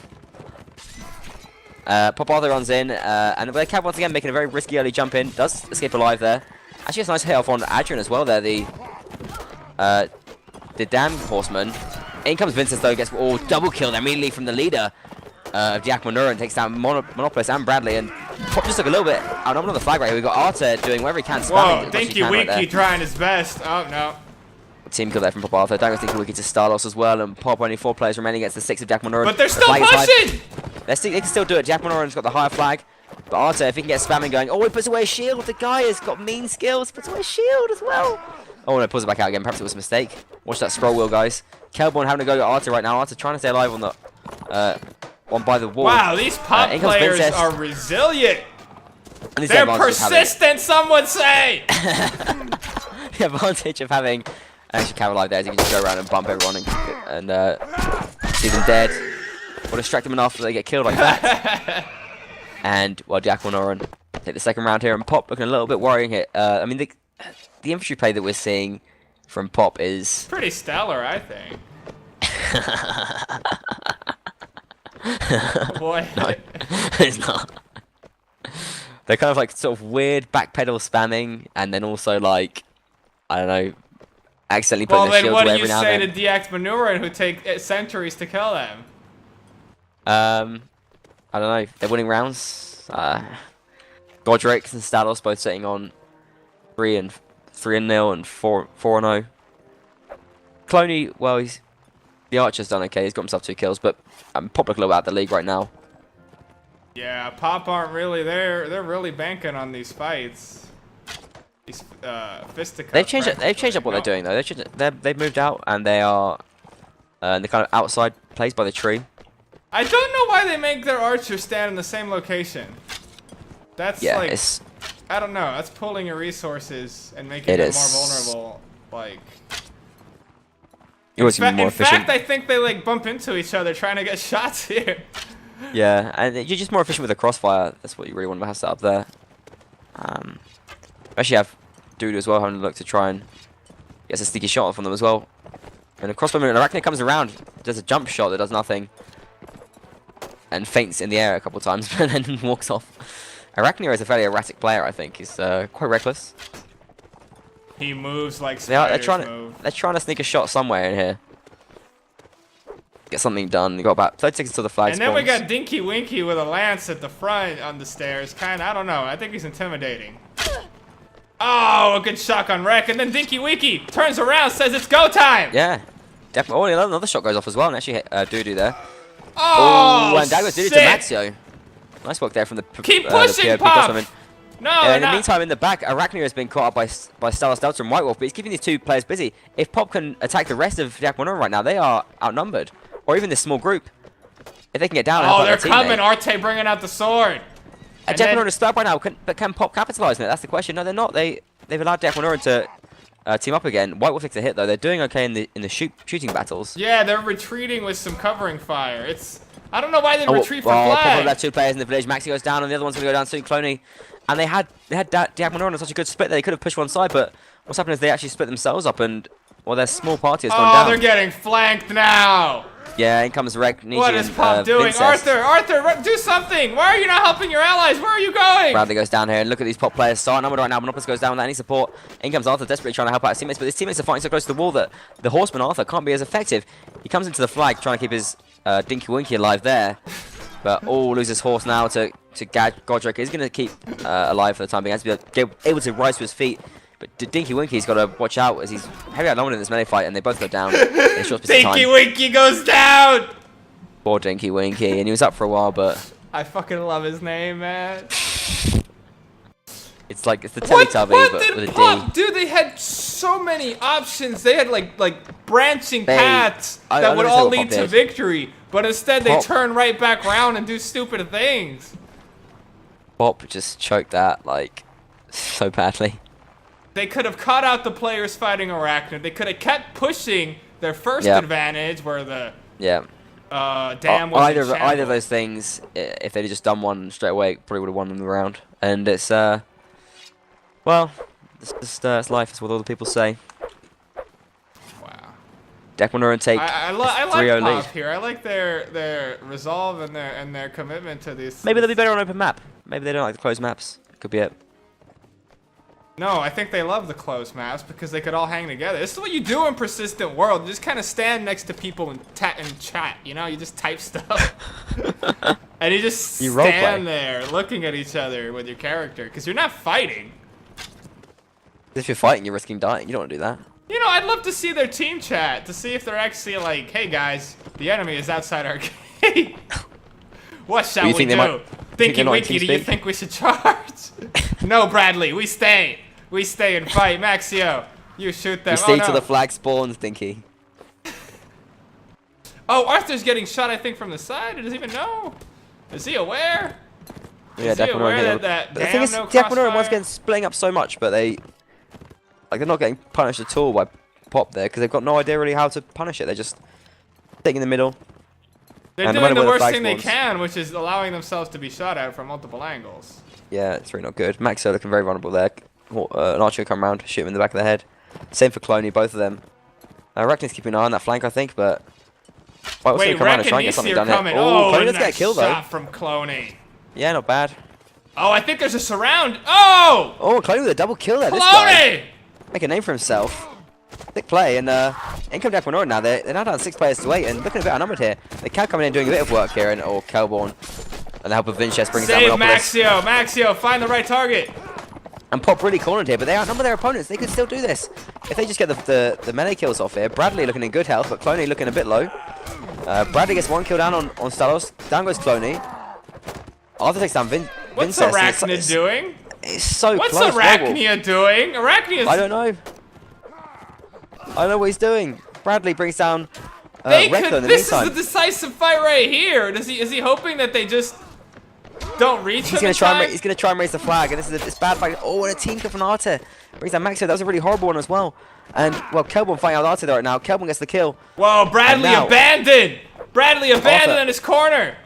Pop Arthur runs in, and the Cab once again making a very risky early jump in. Does escape alive there. Actually, it's a nice hit off on Adrian as well there. The damn horseman. In comes Vincent though, gets double kill immediately from the leader of the Monuren, takes down Monopolis and Bradley, and Pop just took a little bit outnumbered on the flag right here. We've got Arthur doing whatever he can, spamming. Whoa, Dinky Winky trying his best. Oh no. Team kill there from Pop Arthur. Don't go Dinky Winky to Starlos as well, and Pop only 4 players remaining against the 6 of Jack Monuren. But they're still pushing! They can still do it. Jack Monuren's got the higher flag, but Arthur, if he can get spamming going, he puts away a shield. The guy has got mean skills, puts away a shield as well. Oh no, pulls it back out again. Perhaps it was a mistake. Watch that scroll wheel, guys. Kelborn having to go at Arthur right now. Arthur trying to stay alive on the on by the wall. Wow, these Pop players are resilient. They're persistent, some would say. The advantage of having an extra Cav alive there is you can just go around and bump everyone and see them dead, or distract them enough that they get killed like that. And well, Jack Monuren take the second round here, and Pop looking a little bit worrying here. I mean, the infantry play that we're seeing from Pop is pretty stellar, I think. Boy. No, it's not. They're kind of like sort of weird backpedal spamming, and then also like, I don't know, accidentally putting their shields away every now and then. What do you say to the Acht Monuren who take centuries to kill them? I don't know. They're winning rounds. Godric and Stalos both sitting on 3-0 and 4-0. Cloney, well, the Archer's done okay. He's got himself 2 kills, but Pop looking a little bit out of the league right now. Yeah, Pop aren't really there. They're really banking on these fights. These fisticuffs. They've changed up what they're doing though. They've moved out and they are in the kind of outside place by the tree. I don't know why they make their archers stand in the same location. That's like, I don't know. That's pulling your resources and making them more vulnerable. Like, in fact, I think they like bump into each other trying to get shots here. Yeah, and you're just more efficient with the crossfire. That's what you really want to have set up there. Actually have Dude as well having a look to try and get a sneaky shot from them as well. And a crossbow and Arachne comes around, does a jump shot that does nothing, and feints in the air a couple of times, and then walks off. Arachne is a fairly erratic player, I think. He's quite reckless. He moves like spiders they're trying to sneak a shot somewhere in here. Get something done. You got about 30 seconds till the flag spawns. And then we got Dinky Winky with a lance at the front on the stairs. I don't know. I think he's intimidating. Oh, a good shotgun wreck. And then Dinky Winky turns around, says it's go time. Yeah, definitely. Oh, another shot goes off as well, and actually hit Dudu there. Oh, and that goes Dudu to Maxio. Nice work there from the keep pushing, Pop. No, in the meantime, in the back, Arachne has been caught up by Stalos Delta and White Wolf, but he's keeping these 2 players busy. If Pop can attack the rest of Jack Monuren right now, they are outnumbered. Or even this small group. If they can get down and help they're out their teammate. coming. Arte bringing out the sword. Jack Monuren is stuck right now, but can Pop capitalize on it? That's the question. No, they're not. They've allowed Jack Monuren to team up again. White Wolf takes a hit though. They're doing okay in the shooting battles. Yeah, they're retreating with some covering fire. I don't know why they retreat for flag. Pop left 2 players in the village. Maxi goes down, and the other one's gonna go down soon. Cloney, and they had Jack Monuren on such a good split that they could have pushed one side, but what's happened is they actually split themselves up, and their small party has gone down. Oh, they're getting flanked now. Yeah, in comes Rek. What is Pop doing? Arthur, do something! Why are you not helping your allies? Where are you going? Bradley goes down here, and look at these Pop players. So numbered right now. Monopolis goes down without any support. In comes Arthur, desperately trying to help out his teammates, but his teammates are fighting so close to the wall that the horseman Arthur can't be as effective. He comes into the flag, trying to keep his Dinky Winky alive there, but loses horse now to Godric. He's going to keep alive for the time being. He has to be able to rise to his feet. But Dinky Winky's got to watch out as he's heavily outnumbered in this melee fight, and they both go down in a short space of time. Dinky Winky goes down! Poor Dinky Winky, and he was up for a while, but... I fucking love his name, man. It's like, it's the Teletubby, but with a D. Dude, they had so many options. They had like branching paths that would all lead to victory, but instead they turn right back around and do stupid things. Pop just choked that, like, so badly. They could have caught out the players fighting Arachnid. They could have kept pushing their first advantage where the... Yeah. Damn was in Either of shambles. those things, if they'd just done one straight away, probably would have won them the round. And it's well, it's life. It's what all the people say. Wow. Monuren take I a like 3-0 Pop lead. here. I like their resolve and their commitment to these. Maybe they'll be better on open map. Maybe they don't like the closed maps. Could be it. No, I think they love the closed maps because they could all hang together. This is what you do in Persistent World. You just kind of stand next to people and chat. You know, you just type stuff. And you just stand there looking at each other with your character because you're not fighting. If you're fighting, you're risking dying. You don't want to do that. You know, I'd love to see their team chat to see if they're actually like, hey guys, the enemy is outside our gate. What shall we do? Thinky Winky, do you think we should charge? No, Bradley, we stay. We stay and fight. Maxio, you shoot them. You stay till the flag spawns, Dinky. Oh, Arthur's getting shot, I think, from the side. Does he even know? Is he aware? Yeah, is he aware that the thing is, Monuren once again splitting up so much, but they're not getting punished at all by Pop there because they've got no idea really how to punish it. They're just sitting in the middle. They're doing the worst thing they can, which is allowing themselves to be shot at from multiple angles. Yeah, it's really not good. Maxo looking very vulnerable there. An archer will come around, shoot him in the back of the head. Same for Cloney, both of them. Reckney's keeping an eye on that flank, I think, but... Wait, Reckon coming. Oh, Cloney does get get a kill, though. Shot from Cloney. Yeah, not bad. Oh, I think there's a surround. Oh! Oh, Cloney with a double kill there. Cloney! This guy. Make a name for himself. Thick play, and in come Monuren now. They're now down 6 players to 8, and looking a bit outnumbered here. They can come in and doing a bit of work here, and Kelborn, and the help of Vinces brings down Monopolis. Maxio, find the right target. And Pop really cornered here, but they outnumber their opponents. They could still do this. If they just get the melee kills off here. Bradley looking in good health, but Cloney looking a bit low. Bradley gets 1 kill down on Stalos. Down goes Cloney. Arthur takes down Vinces. What's Arachnid doing? It's so close. What's Arachnia doing? Arachnia's... I don't know. I don't know what he's doing. Bradley brings down This meantime. is the decisive fight right here. Is he hoping that they just don't reach him? He's gonna try and raise the flag, and this is bad fight. Oh, and a team kill from Arthur. Brings down Maxo. That was a really horrible one as well. And well, Kelborn fighting out Arthur right now. Kelborn gets the kill. Whoa, Bradley abandoned. Bradley abandoned in his corner.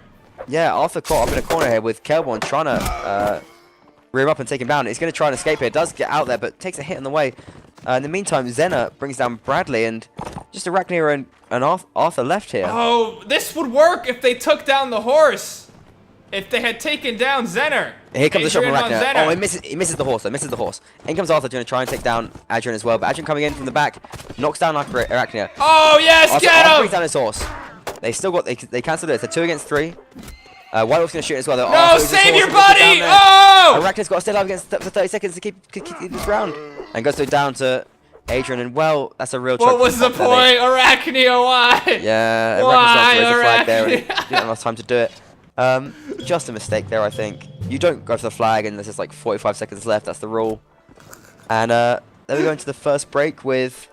Yeah, Arthur caught up in a corner here with Kelborn trying to rear him up and take him down. He's going to try and escape here. Does get out there, but takes a hit on the way. In the meantime, Zena brings down Bradley, and just Arachnia and Arthur left here. Oh, this would work if they took down the horse. If they had taken down Zener. Here comes the shot from Arachnia. Oh, he misses the horse. Misses the horse. In comes Arthur going to try and take down Adrian as well, but Adrian coming in from the back knocks down Arachnia. Oh yes, Arthur, get him! brings down his horse. They still got they cancelled it. It's a 2 against 3. White Wolf's going to shoot as well. Though. No, save your buddy! Oh! Arachnia's got to stay alive against for 30 seconds to keep this round. And goes down to Adrian, and well, that's a real choke. What was the point? Arachnia, why? Yeah, why Arachnia's the flag there, and he didn't have enough time to do it. Just a mistake there, I think. You don't go for the flag, and there's just like 45 seconds left. That's the rule. And then we go into the first break with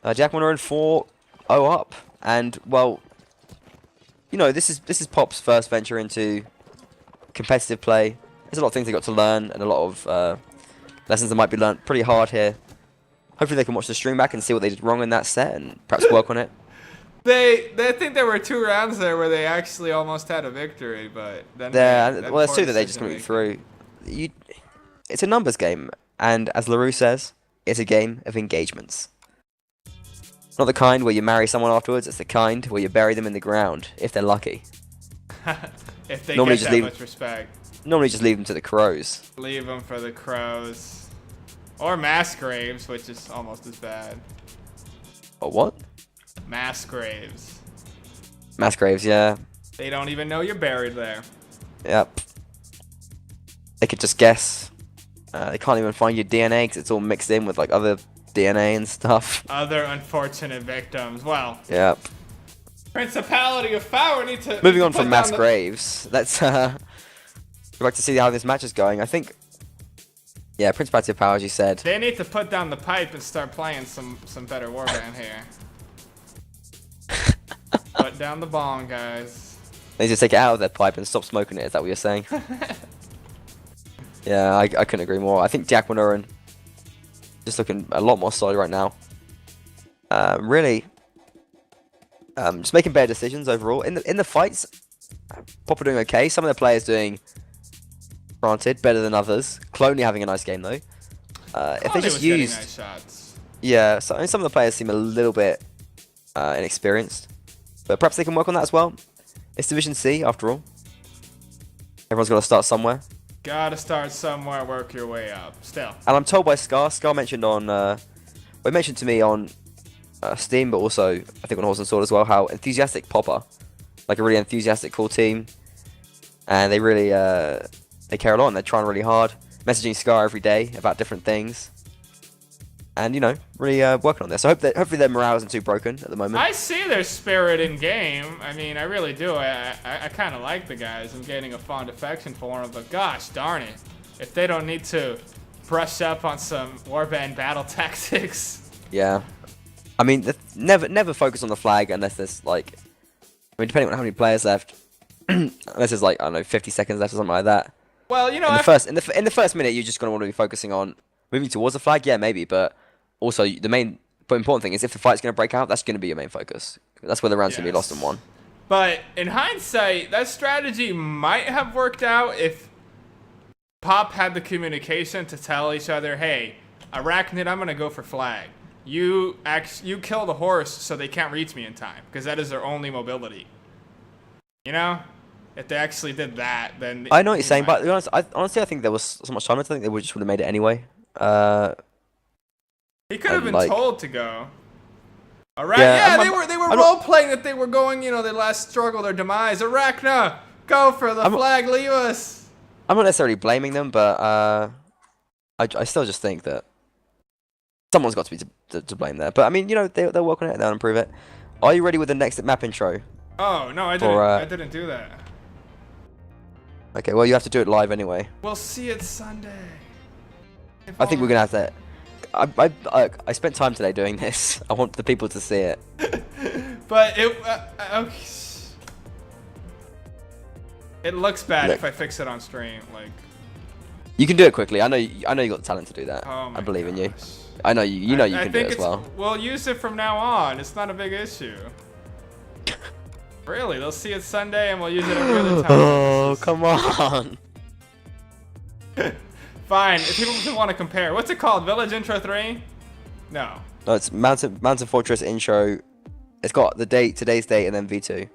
Monuren 4-0 up. And well, you know, this is Pop's first venture into competitive play. There's a lot of things they got to learn, and a lot of lessons that might be learned pretty hard here. Hopefully they can watch the stream back and see what they did wrong in that set, and perhaps work on it. I think there were 2 rounds there where they actually almost had a victory, but then well, there's 2 that they just couldn't get through. It's a numbers game, and as LaRue says, it's a game of engagements. Not the kind where you marry someone afterwards, it's the kind where you bury them in the ground, if they're lucky. If they get that much respect. Normally just leave them to the crows. Leave them for the crows. Or mass graves, which is almost as bad. Or what? Mass graves. Mass graves, yeah. They don't even know you're buried there. Yep. They could just guess. They can't even find your DNA because it's all mixed in with like other DNA and stuff. Other unfortunate victims. Well. Yep. Principality of Power need to. Moving on from mass graves. Let's go back to see how this match is going. I think. Yeah, Principality of Power, as you said. They need to put down the pipe and start playing some better warband here. Put down the bong, guys. They need to take it out of their pipe and stop smoking it. Is that what you're saying? Yeah, I couldn't agree more. I think Monuren just looking a lot more solid right now. Really, Just making better decisions overall. In the fights, Pop are doing okay. Some of the players doing, granted, better than others. Cloney having a nice game though. If they Conley just was getting used, nice shots. yeah, so, I mean, some of the players seem a little bit inexperienced, but perhaps they can work on that as well. It's Division C after all. Everyone's got to start somewhere. Gotta start somewhere, work your way up. Still. And I'm told by Scar mentioned on, well, he mentioned to me on Steam, but also I think on Horse and Sword as well, how enthusiastic Pop are. Like a really enthusiastic, cool team, and they really they care a lot and they're trying really hard, messaging Scar every day about different things, and you know, really working on this. So hopefully their morale isn't too broken at the moment. I see their spirit in game. I mean, I really do. I kind of like the guys. I'm getting a fond affection for them, but gosh darn it, if they don't need to brush up on some warband battle tactics. Yeah, I mean, never focus on the flag unless there's like, I mean, depending on how many players left, unless there's like, I don't know, 50 seconds left or something like that. Well, you know, in the first minute, you're just gonna want to be focusing on moving towards the flag. Yeah, maybe, but also the main but important thing is if the fight's gonna break out, that's gonna be your main focus. That's where the round's gonna be lost and won. But in hindsight, that strategy might have worked out if Pop had the communication to tell each other, "Hey, Arachnid, I'm gonna go for flag. You kill the horse so they can't reach me in time, because that is their only mobility." You know? If they actually did that, then... I know what you're saying, but to be honest, honestly, I think there was so much time. I think they just would have made it anyway. He could have been told to go. Yeah, they were role-playing that they were going, you know, their last struggle, their demise. Arachna, go for the flag, leave us. I'm not necessarily blaming them, but I still just think that someone's got to be to blame there. But I mean, you know, they'll work on it, they'll improve it. Are you ready with the next map intro? Oh, no, I didn't. I didn't do that. Okay, well, you have to do it live anyway. We'll see it Sunday. I think we're gonna have to. I spent time today doing this. I want the people to see it. But okay. It looks bad if I fix it on stream. Like, you can do it quickly. I know you got the talent to do that. Oh my I believe in you. gosh. I know you. You know you can do it as well. We'll use it from now on. It's not a big issue. Really, they'll see it Sunday and we'll use it every other time. Oh, come on. Fine, if people want to compare. What's it called? Village Intro 3? No. No, it's Mountain Fortress intro. It's got the date, today's date, and then V2.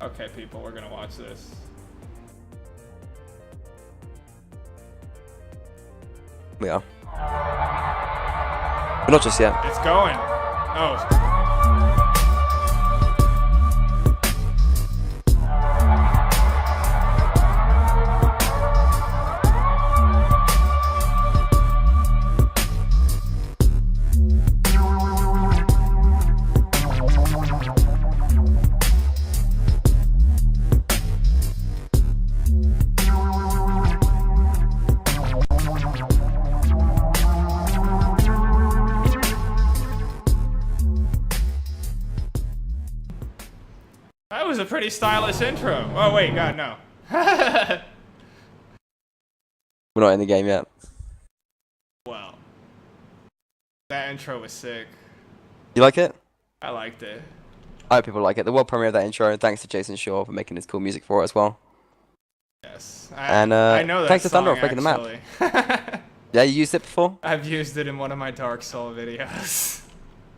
Okay, people, we're gonna watch this. We are. But not just yet. It's going. Oh. That was a pretty stylish intro. Oh wait, God, no. We're not in the game yet. Well, that intro was sick. You like it? I liked it. I hope people like it. The world premiere of that intro, and thanks to Jason Shaw for making this cool music for it as well. Yes. I know that. Thanks to Thunder for making the map. Yeah, you used it before? I've used it in one of my Dark Soul videos.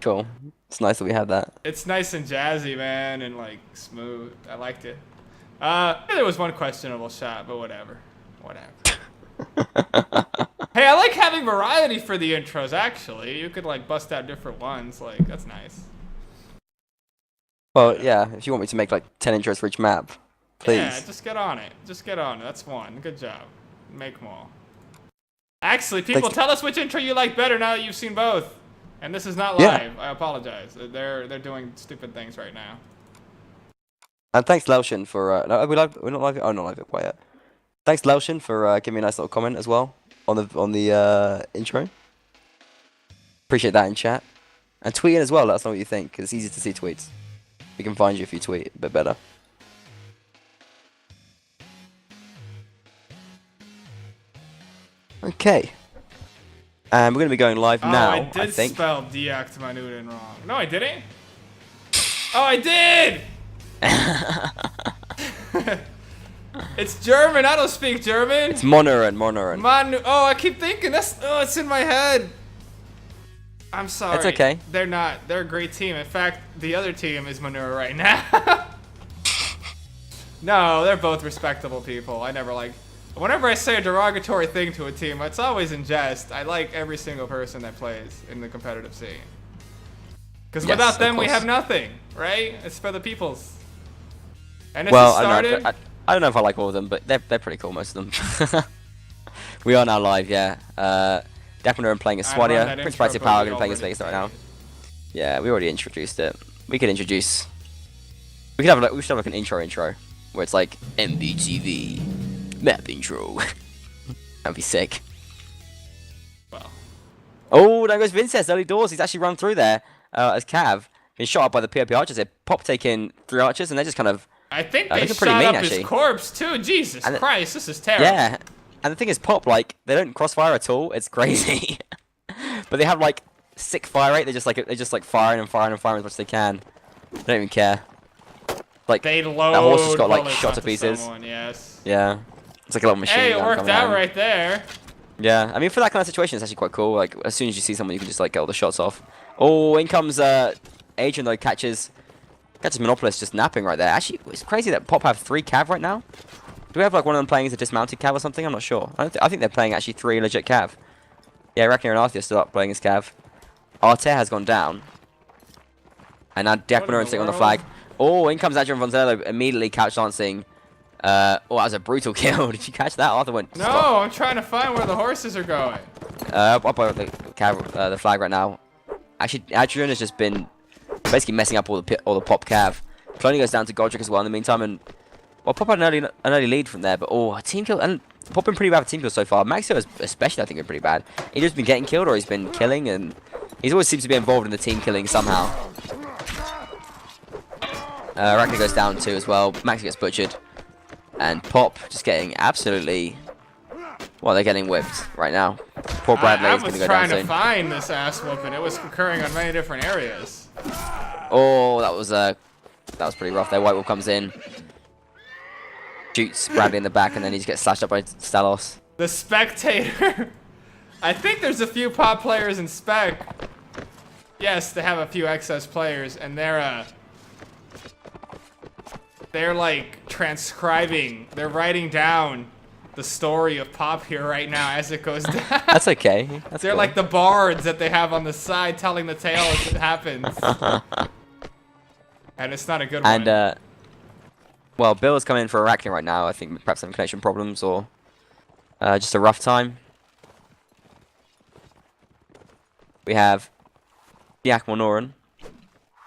Cool. It's nice that we have that. It's nice and jazzy, man, and like smooth. I liked it. There was one questionable shot, but whatever. Hey, I like having variety for the intros, actually. You could like bust out different ones. Like, that's nice. Well, yeah, if you want me to make like 10 intros for each map, please. Yeah, just get on it. Just get on it. That's one. Good job. Make more. Actually, people, tell us which intro you like better now that you've seen both. And this is not live. Yeah. I apologize. They're doing stupid things right now. And thanks, Laoshin, for no, we're not live. Oh, not live quite yet. Thanks, Laoshin, for giving me a nice little comment as well on the intro. Appreciate that in chat. And tweet in as well. Let us know what you think, because it's easy to see tweets. We can find you if you tweet a bit better. Okay. And we're going to be going live now, I think. I did spell Acht Monuren wrong. No, I didn't. Oh, I did! It's German. I don't speak German. It's Monuren, Monuren. Oh, I keep thinking it's in my head. I'm sorry. It's okay. They're not. They're a great team. In fact, the other team is Monuren right now. No, they're both respectable people. I never like. Whenever I say a derogatory thing to a team, it's always in jest. I like every single person that plays in the competitive scene. Because without them, we have nothing, right? It's for the peoples. And it's started. I don't know if I like all of them, but they're pretty cool, most of them. We are now live, yeah. Monuren playing as Swadia. Principality Power going to play as Vegas right now. Yeah, we already introduced it. We could introduce. We should have like an intro where it's like MBTV map intro. That'd be sick. Well. Oh, there goes Vincent early doors. He's actually run through there as Cav. Been shot up by the POP archers. They Pop taking 3 archers, and they're just kind of. I think they shot up his corpse too. Jesus Christ, this is terrible. Yeah, and the thing is, Pop, like, they don't crossfire at all. It's crazy. But they have like sick fire rate. They're just like firing and firing and firing as much as they can. They don't even care. Like they load that horse just got like shot to pieces. Yes. Yeah, it's like a little machine. Hey, it gun worked out out. right there. Yeah, I mean for that kind of situation, it's actually quite cool. Like as soon as you see someone, you can just like get all the shots off. Oh, in comes Adrian though, catches Monopolist just napping right there. Actually, it's crazy that Pop have 3 cav right now. Do we have like one of them playing as a dismounted cav or something? I'm not sure. I think they're playing actually 3 legit cav. Yeah, Ragnar and Arthur are still up playing as cav. Arter has gone down. And now Monuren sitting on the flag. Oh, in comes Adrian Vonzello, immediately couch dancing. Oh, that was a brutal kill. Did you catch that? Arthur went. No, stop. I'm trying to find where the horses are going. Up by the flag right now. Actually, Adrian has just been basically messing up all the Pop cav. Cloney goes down to Godric as well in the meantime, and well, Pop had an early lead from there, but a team kill, and Pop been pretty bad for team kills so far. Maxio especially, I think, been pretty bad. He's just been getting killed or he's been killing, and he always seems to be involved in the team killing somehow. Ragnar goes down too as well. Maxi gets butchered, and Pop just getting absolutely. Well, they're getting whipped right now. Poor Bradley is going to go down soon. I was trying to find this ass whooping. It was occurring on many different areas. Oh, that was pretty rough there. White Wolf comes in, shoots Bradley in the back, and then he just gets slashed up by Stalos. The spectator. I think there's a few Pop players in spec. Yes, they have a few excess players, and they're like transcribing. They're writing down the story of Pop here right now as it goes down. That's okay. They're like the bards that they have on the side telling the tale as it happens. And it's not a good one. And, well, Bill is coming in for Arachne right now. I think perhaps some connection problems or just a rough time. We have Monuren.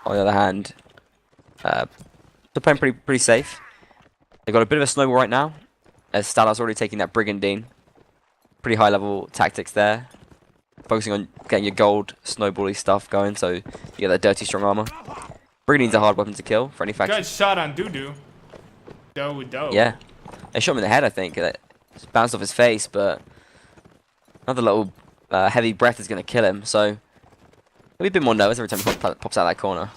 On the other hand, they're playing pretty safe. They've got a bit of a snowball right now, as Stalos already taking that Brigandine. Pretty high level tactics there. Focusing on getting your gold snowbally stuff going, so you get that dirty strong armor. Brigandine's a hard weapon to kill for any faction. Good shot on Dudu. Do. Yeah. They shot him in the head, I think. It just bounced off his face, but another little heavy breath is going to kill him, so he'll be a bit more nervous every time he pops out of that corner.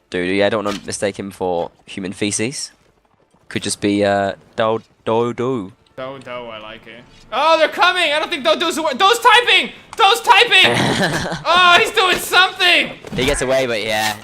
Dude, yeah, I don't want to mistake him for human feces. Could just be Do. Do, I like it. Oh, they're coming! I don't think Do's typing! Do's typing! Oh, he's doing something! He gets away, but yeah,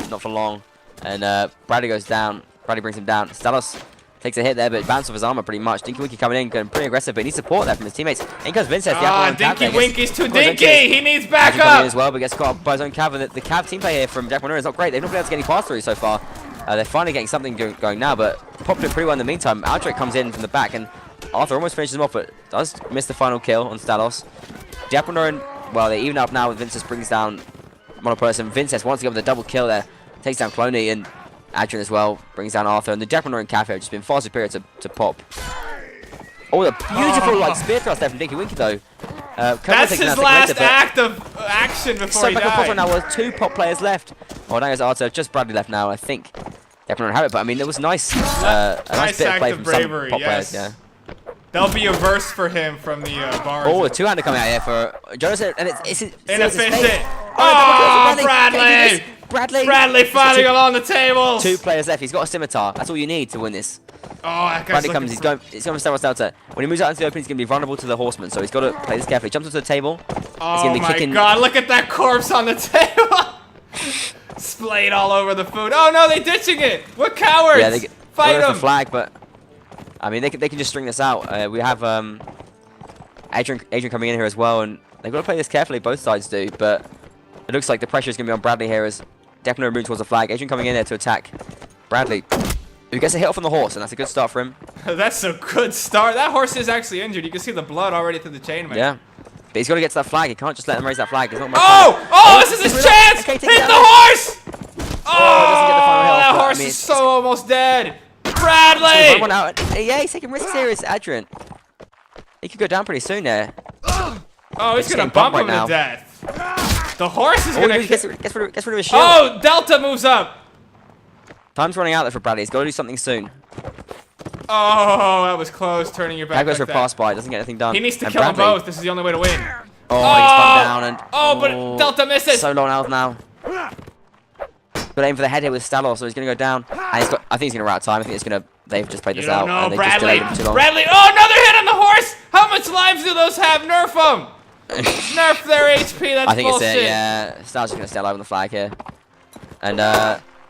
not for long. And Bradley goes down. Bradley brings him down. Stalos takes a hit there, but bounced off his armor pretty much. Dinky Winky coming in, going pretty aggressive, but he needs support there from his teammates. In comes Vincent. Dinky Winky's too dinky! He needs backup! As well, but gets caught by his own cav. And the cav team play here from Monuren is not great. They've not been able to get any pass through so far. They're finally getting something going now, but popped it pretty well in the meantime. Aldrich comes in from the back, and Arthur almost finishes him off, but does miss the final kill on Stalos. Monuren, well, they even up now with Vincent brings down Monopolist, and Vincent wants to go with a double kill there. Takes down Cloney, and Adrian as well brings down Arthur, and the Monuren cafe have just been far superior to Pop. Oh, the beautiful like spear thrust there from Dinky Winky though. That's his last act of action before he died. So now with 2 Pop players left. Oh, now there's Arthur, just Bradley left now. I think Monuren have it, but I mean it was nice. A nice bit of play from bravery, some Pop players. Yeah. There'll be a verse for him from the bars. Oh, a 2-hander coming out here for Jonas, and it's inefficient. Oh, Bradley! Bradley fighting along the tables. 2 players left. He's got a scimitar. That's all you need to win this. Oh, that guy's Bradley comes. He's going for Star Wars Delta. When he moves out into the open, he's going to be vulnerable to the horsemen. So he's got to play this carefully. Jumps onto the table. Oh my God! Look at that corpse on the table. Splayed all over the food. Oh no, they ditching it. What cowards? Yeah, fight them. For flag, but I mean, they can just string this out. We have Adrian coming in here as well, and they've got to play this carefully. Both sides do, but it looks like the pressure is going to be on Bradley here as definitely moving towards the flag. Adrian coming in there to attack Bradley, who gets a hit off on the horse, and that's a good start for him. That's a good start. That horse is actually injured. You can see the blood already through the chainmail. Yeah. But he's got to get to that flag. He can't just let them raise that flag. It's not this is his chance! Hit the horse! doesn't get the final health, that but, horse is so almost dead. Bradley! One out. Yeah, he's taking risks here. It's Adrian. He could go down pretty soon there. Oh, he's gonna bump him to death. The horse is gonna gets rid of his shield. Oh, Delta moves up. Time's running out there for Bradley. He's got to do something soon. Oh, that was close. Turning your back. That goes for a pass by. Doesn't get anything done. He needs to kill them both. This is the only way to win. Oh, he gets bumped down and. But Delta misses. So low on health now. Got to aim for the head here with Stalos, so he's going to go down. And I think he's going to run out of time. I think it's going to. They've just played this out. No, They Bradley. just delayed him too long. Bradley. Oh, another hit on the horse. How much lives do those have? Nerf them. Nerf their HP. That's I think bullshit. it's it. Yeah, Stalos is going to stay alive on the flag here. And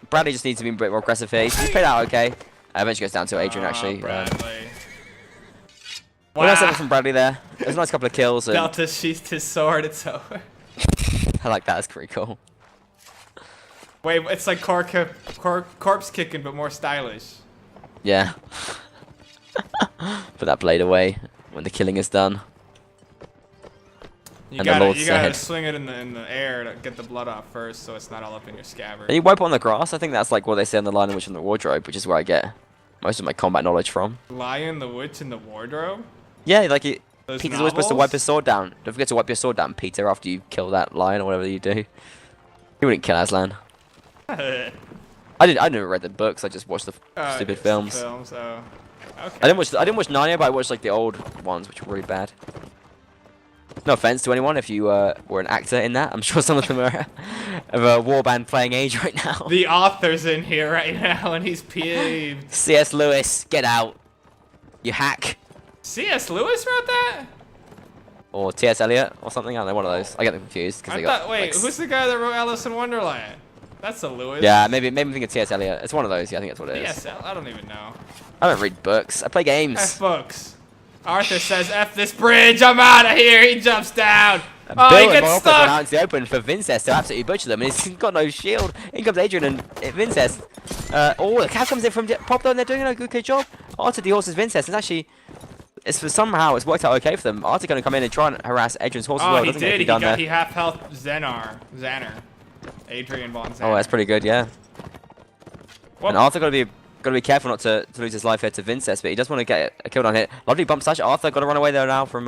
Bradley just needs to be a bit more aggressive here. He's played out okay. Eventually goes down to Adrian actually. Bradley. What else from Bradley there? There's a nice couple of kills. And Delta sheathed his sword. It's over. I like that. It's pretty cool. Wait, it's like corpse kicking, but more stylish. Yeah. Put that blade away when the killing is done. You gotta swing it in the air to get the blood off first, so it's not all up in your scabbard. And you wipe on the grass. I think that's like what they say on the line in which in the wardrobe, which is where I get most of my combat knowledge from. Lion the Witch in the wardrobe? Yeah, like Peter's always supposed to novels? wipe his sword down. Don't forget to wipe your sword down, Peter, after you kill that lion or whatever you do. You wouldn't kill Aslan. I never read the books. I just watched the stupid films. Okay. I didn't watch Narnia, but I watched like the old ones, which were really bad. No offense to anyone if you were an actor in that. I'm sure some of them are of a warband playing age right now. The author's in here right now, and he's peeved. C.S. Lewis, get out. You hack. C.S. Lewis wrote that? Or T.S. Eliot or something. I don't know, one of those. I get them confused because they got. Wait, who's the guy that wrote Alice in Wonderland? That's a Lewis. Yeah, maybe I'm thinking T.S. Eliot. It's one of those. Yeah, I think that's what it is. Yes, I don't even know. I don't read books. I play games. F books. Arthur says, F this bridge, I'm out of here. He jumps down. Oh, Bill he gets stuck. Went out into the open for Vincest to absolutely butcher them, and he's got no shield. In comes Adrian and Vincest. The cat comes in from Pop though, and they're doing a good job. Arthur de-horses Vincest. Somehow it's worked out okay for them. Arthur going to come in and try and harass Adrian's horse as well. He did. He half health Xaner. Adrian von Xaner. Oh, that's pretty good, yeah. What? And Arthur got to be careful not to lose his life here to Vincest, but he does want to get a kill down here. Lovely bump slash. Arthur got to run away there now from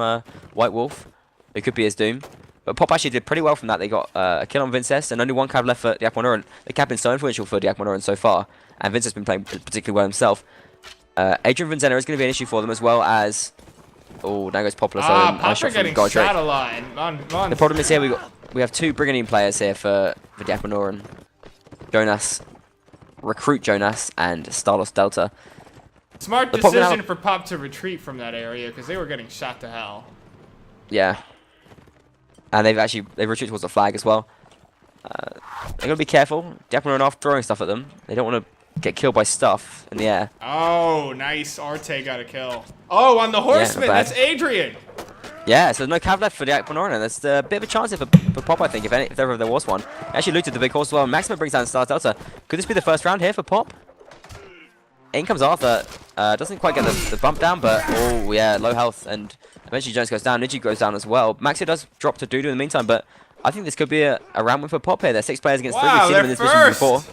White Wolf. It could be his doom. But Pop actually did pretty well from that. They got a kill on Vincest, and only one cab left for the Monuren. The cab been so influential for the Monuren so far, and Vincest's been playing particularly well himself. Adrian Von Xaner is going to be an issue for them, as well as... Oh, now goes Poplar. Poplar getting shot a lot. The problem is here we have 2 Brigandine players here for the Monuren. Jonas, Recruit Jonas, and Stalos Delta. Smart decision for Pop to retreat from that area, because they were getting shot to hell. Yeah. And they've retreated towards the flag as well. They're going to be careful. Monuren off throwing stuff at them. They don't want to get killed by stuff in the air. Oh, nice. Arte got a kill. Oh, on the horseman. That's Adrian. Yeah, so no cav left for the Monuren, and there's a bit of a chance here for Pop, I think, if ever there was one. He actually looted the big horse as well. Maxima brings down Stalos Delta. Could this be the first round here for Pop? In comes Arthur. Doesn't quite get the bump down, but oh yeah, low health, and eventually Jones goes down. Niji goes down as well. Maxi does drop to Dudu in the meantime, but I think this could be a round win for Pop here. They're 6 players against 3. We've seen them in this mission before.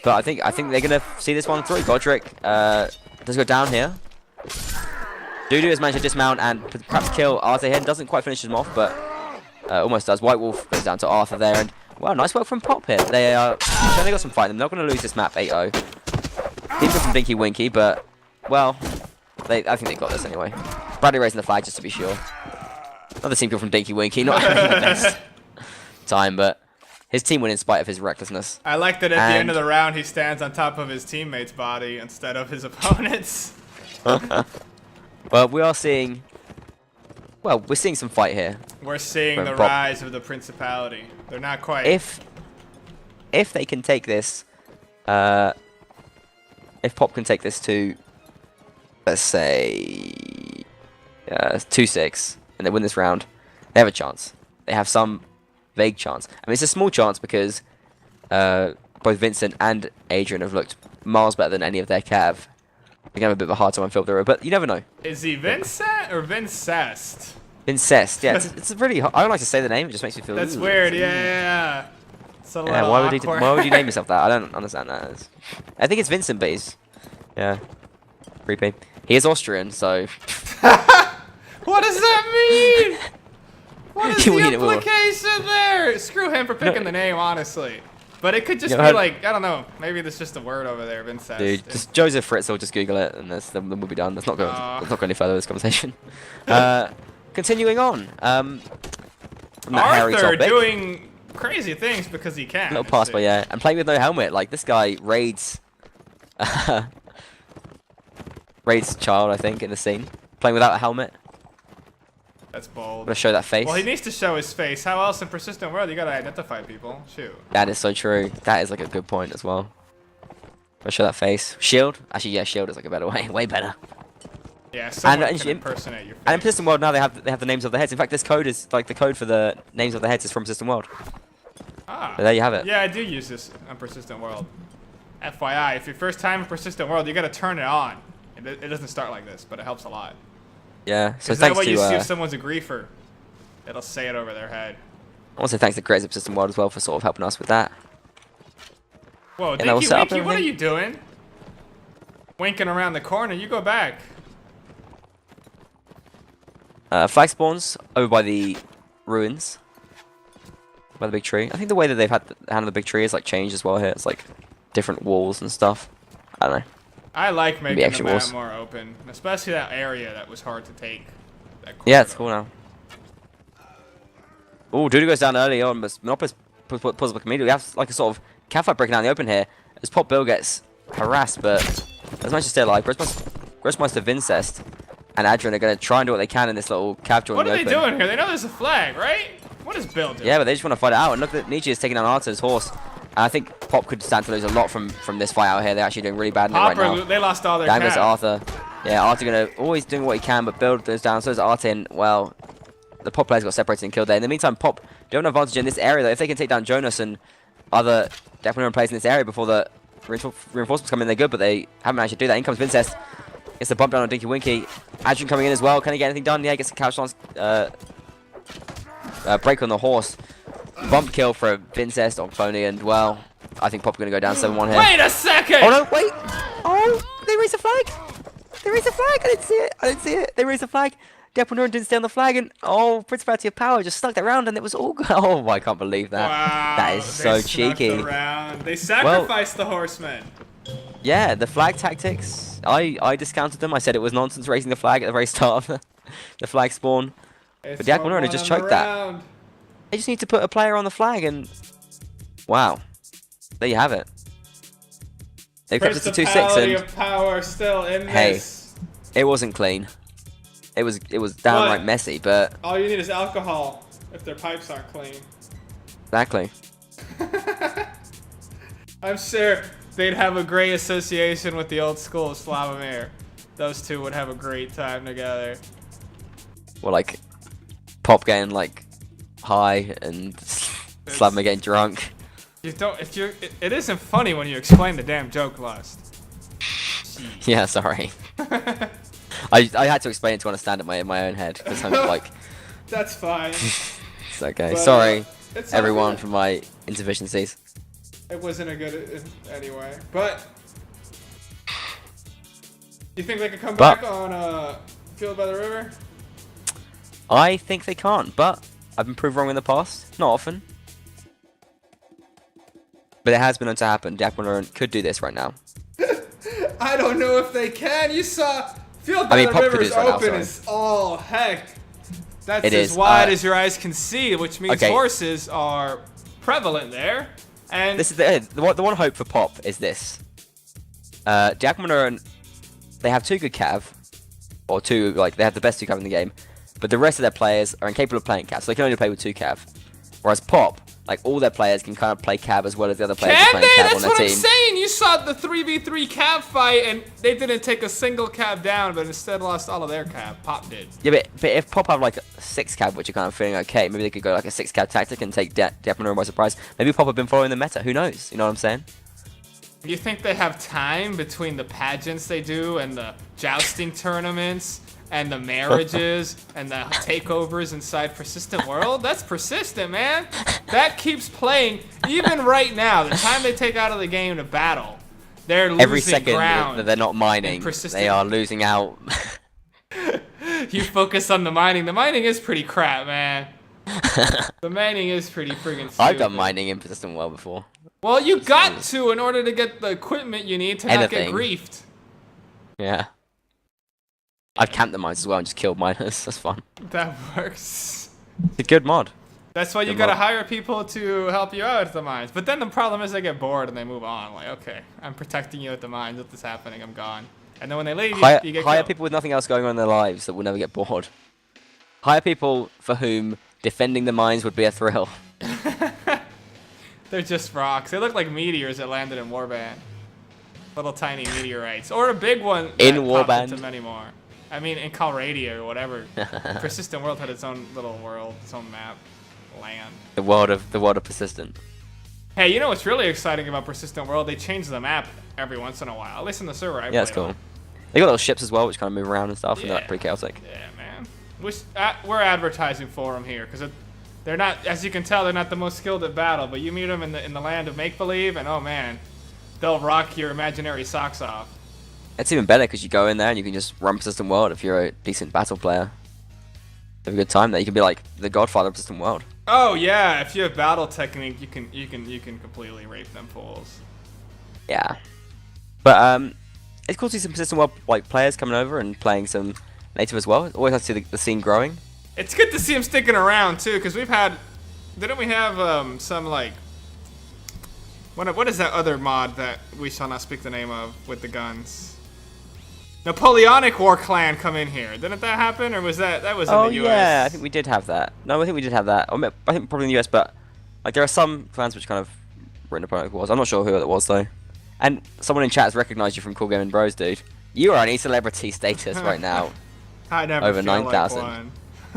But I think they're gonna see this one through. Godric does go down here. Dudu has managed to dismount and perhaps kill Arthur here. Doesn't quite finish him off, but almost does. White Wolf goes down to Arthur there, and wow, nice work from Pop here. They certainly got some fight. They're not going to lose this map 8-0. These are some dinky winky, but well, I think they got this anyway. Bradley raising the flag just to be sure. Another team kill from Dinky Winky. Not having the best time, but his team won in spite of his recklessness. I like that at the end of the round he stands on top of his teammate's body instead of his opponent's. Well, we are seeing... Well, we're seeing some fight here. We're seeing the Pop. rise of the Principality. They're not quite... If they can take this... if Pop can take this to... Let's say... 2-6, and they win this round, they have a chance. They have some vague chance. I mean, it's a small chance because both Vincent and Adrian have looked miles better than any of their cav. They're going to have a bit of a hard time on field through, but you never know. Is he Vincent or Vincest? Vincest, yeah. It's really hard. I don't like to say the name, it just makes me feel... That's weird, yeah. It's a little why awkward. would you name yourself that? I don't understand that. I think it's Vincent, but he's... Yeah. Creepy. He is Austrian, so... What does that mean? What is the You mean it will. implication there? Screw him for picking the name, honestly. But it could just You know be how- like, I don't know, maybe there's just a word over there, Vincest. Dude, just Joseph Fritz will just Google it, and then we'll be done. Let's not go any further with this conversation. Continuing on. From that hairy Arthur topic. doing crazy things because he can. Little pass by, yeah. And playing with no helmet. Like, this guy raids... raids Child, I think, in the scene. Playing without a helmet. That's I'm bold. gonna show that face. Well, he needs to show his face. How else in Persistent World you gotta identify people? Shoot. That is so true. That is like a good point as well. I'll show that face. Shield? Actually, yeah, shield is like a better way. Way better. Yeah, someone And can impersonate your face. And in Persistent World now they have the names of the heads. In fact, this code is like the code for the names of the heads is from Persistent World. Ah. So there you have it. Yeah, I do use this on Persistent World. FYI, if your first time in Persistent World, you gotta turn it on. It doesn't start like this, but it helps a lot. Yeah. So Is that thanks what to you see if someone's a griefer? It'll say it over their head. I want to say thanks to creators of Persistent World as well for sort of helping us with that. Whoa, And I will Dinky set up Winky, what are everything. you doing? Winking around the corner, you go back. Flag spawns over by the ruins. By the big tree. I think the way that they've had handled the big tree is like changed as well here. It's like different walls and stuff. I don't know. I like making extra the map walls. more open, especially that area that was hard to take. That Yeah, it's corridor. cool now. Oh, Duda goes down early on, but Monopolis pulls up immediately. We have like a sort of cat fight breaking down in the open here. As Pop Bill gets harassed, but as managed to stay alive. Grossmeister Vincest and Adrian are going to try and do what they can in this little cab joint What in are the they open. doing here? They know there's a flag, right? What is Bill doing? Yeah, but they just want to fight it out. And look at Nietzsche is taking down Arthur's horse. And I think Pop could stand to lose a lot from this fight out here. They're actually doing really bad in it right Hopper, now. they lost all their Down goes cap. Arthur. Yeah, Arthur gonna always doing what he can, but Bill goes down. So is Artin. Well, the Pop players got separated and killed there. In the meantime, Pop do have an advantage in this area though. If they can take down Jonas and other definitely players in this area before the reinforcements come in, they're good. But they haven't managed to do that. In comes Vincest. Gets the bump down on Dinky Winky. Adrian coming in as well. Can he get anything done? Yeah, he gets a couch lance break on the horse. Bump kill for Vincest on Phony, and well, I think Pop are gonna go down 7-1 here. Wait a second! Oh no, wait! Oh, they raised the flag! They raised the flag! I didn't see it! I didn't see it! They raised the flag! Monuren didn't stay on the flag, and oh, Principality of Power just stuck that round, and it was all good. Oh, I can't believe that. Wow, That is they so snuck cheeky. the round. They sacrificed the horsemen. Yeah, the flag tactics, I discounted them. I said it was nonsense raising the flag at the very start of the flag spawn. It's But Monuren 1-1 just on the choked that. round. They just need to put a player on the flag, and wow, there you have it. They've kept it to 2-6, Principality and of Power still in Hey. this. it wasn't clean. It was downright What? messy, but All you need is alcohol if their pipes aren't clean. exactly. I'm sure they'd have a great association with the old school of Slavomir. Those two would have a great time together. Well, like Pop getting like high and Slavomir getting drunk. You don't. If you, it isn't funny when you explain the damn joke, Lust. Yeah, sorry. I had to explain it to understand it in my own head because I'm like, That's fine. it's okay. But, Sorry, it's all everyone, good. for my insufficiencies. It wasn't a good anyway. But you think they could come But- back on Field by the River? I think they can't, but I've been proved wrong in the past. Not often. But it has been known to happen. Monuren could do this right now. I don't know if they can. You saw Field by I mean, the Pop could River do is this right now, open sorry. as all heck. That's It as is, wide as your eyes can see, which means okay. horses are prevalent there. And This is the one hope for Pop is this. Jack Monuren, they have 2 good cav, or 2 like they have the best 2 cav in the game, but the rest of their players are incapable of playing cav, so they can only play with 2 cav. Whereas Pop, like all their players can kind of play cav as well as the other players are can playing they? cav That's on their what I'm team. saying. You saw the 3v3 cav fight, and they didn't take a single cav down, but instead lost all of their cav. Pop did. Yeah, but if Pop have like 6 cav, which are kind of feeling okay, maybe they could go like a 6 cav tactic and take Jack Monuren by surprise. Maybe Pop have been following the meta. Who knows? You know what I'm saying? You think they have time between the pageants they do and the jousting tournaments and the marriages and the takeovers inside Persistent World? That's persistent, man. That keeps playing. Even right now, the time they take out of the game to battle, they're losing Every second ground. that they're not mining, they are losing out. You focus on the mining. The mining is pretty crap, man. The mining is pretty friggin' stupid. I've done mining in Persistent World before. Well, you got to in order to get the equipment you need to not get griefed. Yeah. I've camped the mines as well and just killed miners. That's fun. That works. It's a good mod. That's why you gotta hire people to help you out at the mines. But then the problem is they get bored and they move on. Like, okay, I'm protecting you at the mines. If this is happening, I'm gone. And then when they leave, you get hire killed. people with nothing else going on in their lives that will never get bored. Hire people for whom defending the mines would be a thrill. They're just rocks. They look like meteors that landed in Warband. Little tiny meteorites. Or a big one in that Warband. popped into many more. I mean, in Calradia or whatever. Persistent World had its own little world, its own map, land. The world of Persistent. Hey, you know what's really exciting about Persistent World? They change the map every once in a while. At least in the server I Yeah, that's played cool. on. They got little ships as well, which kind of move around and stuff, and they're pretty chaotic. Yeah, man. We're advertising for them here because they're not, as you can tell, they're not the most skilled at battle. But you meet them in the land of make believe, and oh man, they'll rock your imaginary socks off. It's even better because you go in there and you can just run Persistent World if you're a decent battle player. Have a good time there. You can be like the godfather of Persistent World. Oh yeah, if you have battle technique, you can completely rape them fools. Yeah, but it's cool to see some Persistent World like players coming over and playing some native as well. It's always nice to see the scene growing. It's good to see them sticking around too, because didn't we have some like what is that other mod that we shall not speak the name of with the guns? Napoleonic War Clan come in here. Didn't that happen, or was that was in the US? Oh yeah, I think we did have that. No, I think we did have that. I think probably in the US, but like there are some clans which kind of were in Napoleonic Wars. I'm not sure who it was though. And someone in chat has recognized you from Cool Gaming Bros, dude. You are on e-celebrity status right now. I never over feel 9,000.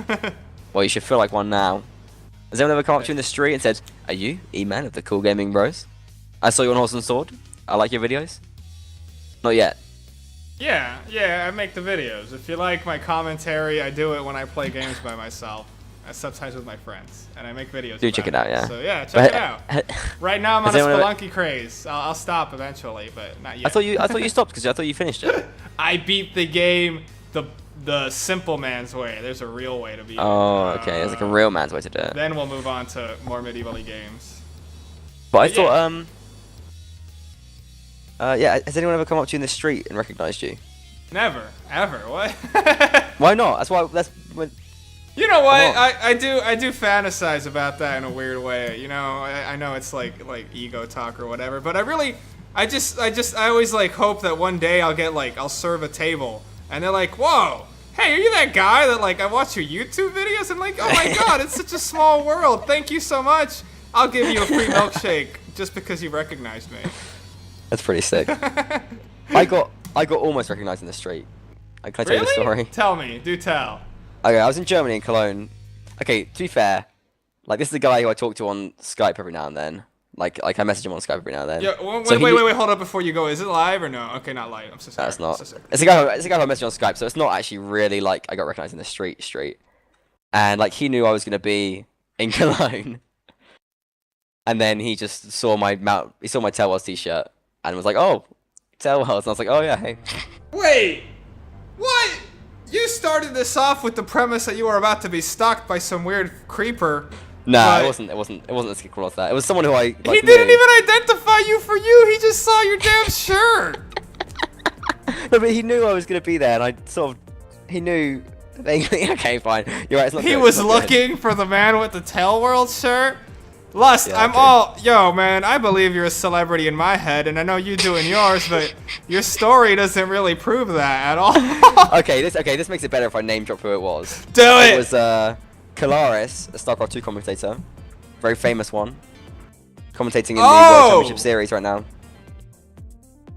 Like Well, you should feel like one now. Has anyone ever come up to you in the street and said, "Are you E-Man of the Cool Gaming Bros? I saw you on Horse and Sword. I like your videos." Not yet. Yeah, I make the videos. If you like my commentary, I do it when I play games by myself. Sometimes with my friends, and I make videos. Do check it out, yeah. So yeah, check it out. Right now I'm on a Spelunky craze. I'll stop eventually, but not yet. I thought you stopped because I thought you finished it. I beat the game the simple man's way. There's a real way to beat it. Oh, okay. There's like a real man's way to do it. Then we'll move on to more medieval-y games. But I thought, yeah, has anyone ever come up to you in the street and recognized you? Never, ever. What? Why not? You know what? I do fantasize about that in a weird way. You know, I know it's like ego talk or whatever, but I always like hope that one day I'll serve a table and they're like, "Whoa, hey, are you that guy that like I watch your YouTube videos?" And like, "Oh my God, it's such a small world. Thank you so much. I'll give you a free milkshake just because you recognized me." That's pretty sick. I got almost recognized in the street. Can I tell you the story? Tell me. Do tell. Okay, I was in Germany, in Cologne. Okay, to be fair, like this is the guy who I talk to on Skype every now and then. Like I message him on Skype every now and then. Yeah. Wait. Hold up before you go. Is it live or no? Okay, not live. I'm so sorry. No, it's not. So sorry. It's a guy who I messaged on Skype, so it's not actually really like I got recognized in the street. And like he knew I was gonna be in Cologne. And then he just saw my Tailwells t-shirt and was like, "Oh, Tailwells." And I was like, "Oh yeah, hey." Wait. What? You started this off with the premise that you were about to be stalked by some weird creeper. No, it wasn't as cool as that. It was someone who I like, he didn't even identify you for you. He just saw your damn shirt. No, but he knew I was gonna be there, and he knew Vaguely. Okay, fine. You're right. It's not He good, was it's not good. looking for the man with the Tell World shirt. Lust, Yeah, I'm okay. all, yo, man, I believe you're a celebrity in my head, and I know you do in yours, but your story doesn't really prove that at all. Okay, this makes it better if I name drop who it was. Do It it! was Kalaris, a StarCraft 2 commentator, very famous one, commentating in the World Championship Series right now,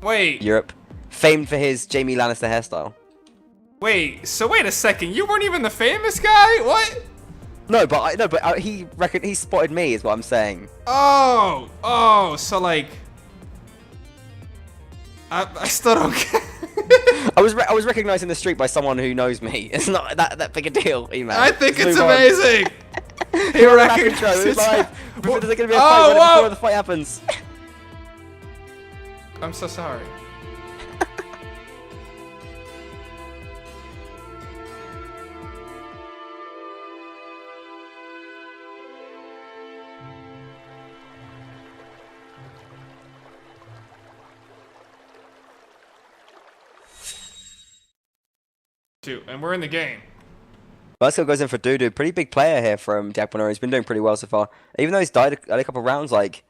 Wait, Europe, famed for his Jaime Lannister hairstyle. wait, so wait a second, you weren't even the famous guy? What? No, but he spotted me, is what I'm saying. Oh, so like, I still don't get I was recognized in the street by someone who knows me. It's not that big a deal, man. I think Just it's move on. amazing. He We're on a rapid show. recognizes It's live. Whoa. There's gonna be a Oh, fight whoa. before the fight happens. I'm so sorry. And we're in the game. Basco goes in for Dudu. Pretty big player here from the Monuren. He's been doing pretty well so far. Even though he's died a couple of rounds, like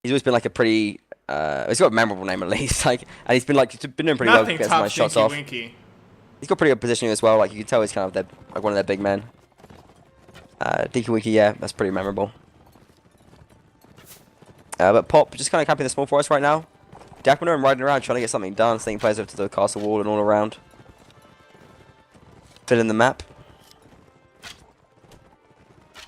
he's always been like a pretty. He's got a memorable name at least. Like, and he's been doing pretty well. Nothing Getting some top nice shots Stinky off. Winky. He's got pretty good positioning as well. Like you can tell, he's kind of like one of their big men. Dinky Winky, yeah, that's pretty memorable. But Pop just kind of camping the small forest right now. Monuren riding around trying to get something done, sending players over to the castle wall and all around. Fill in the map.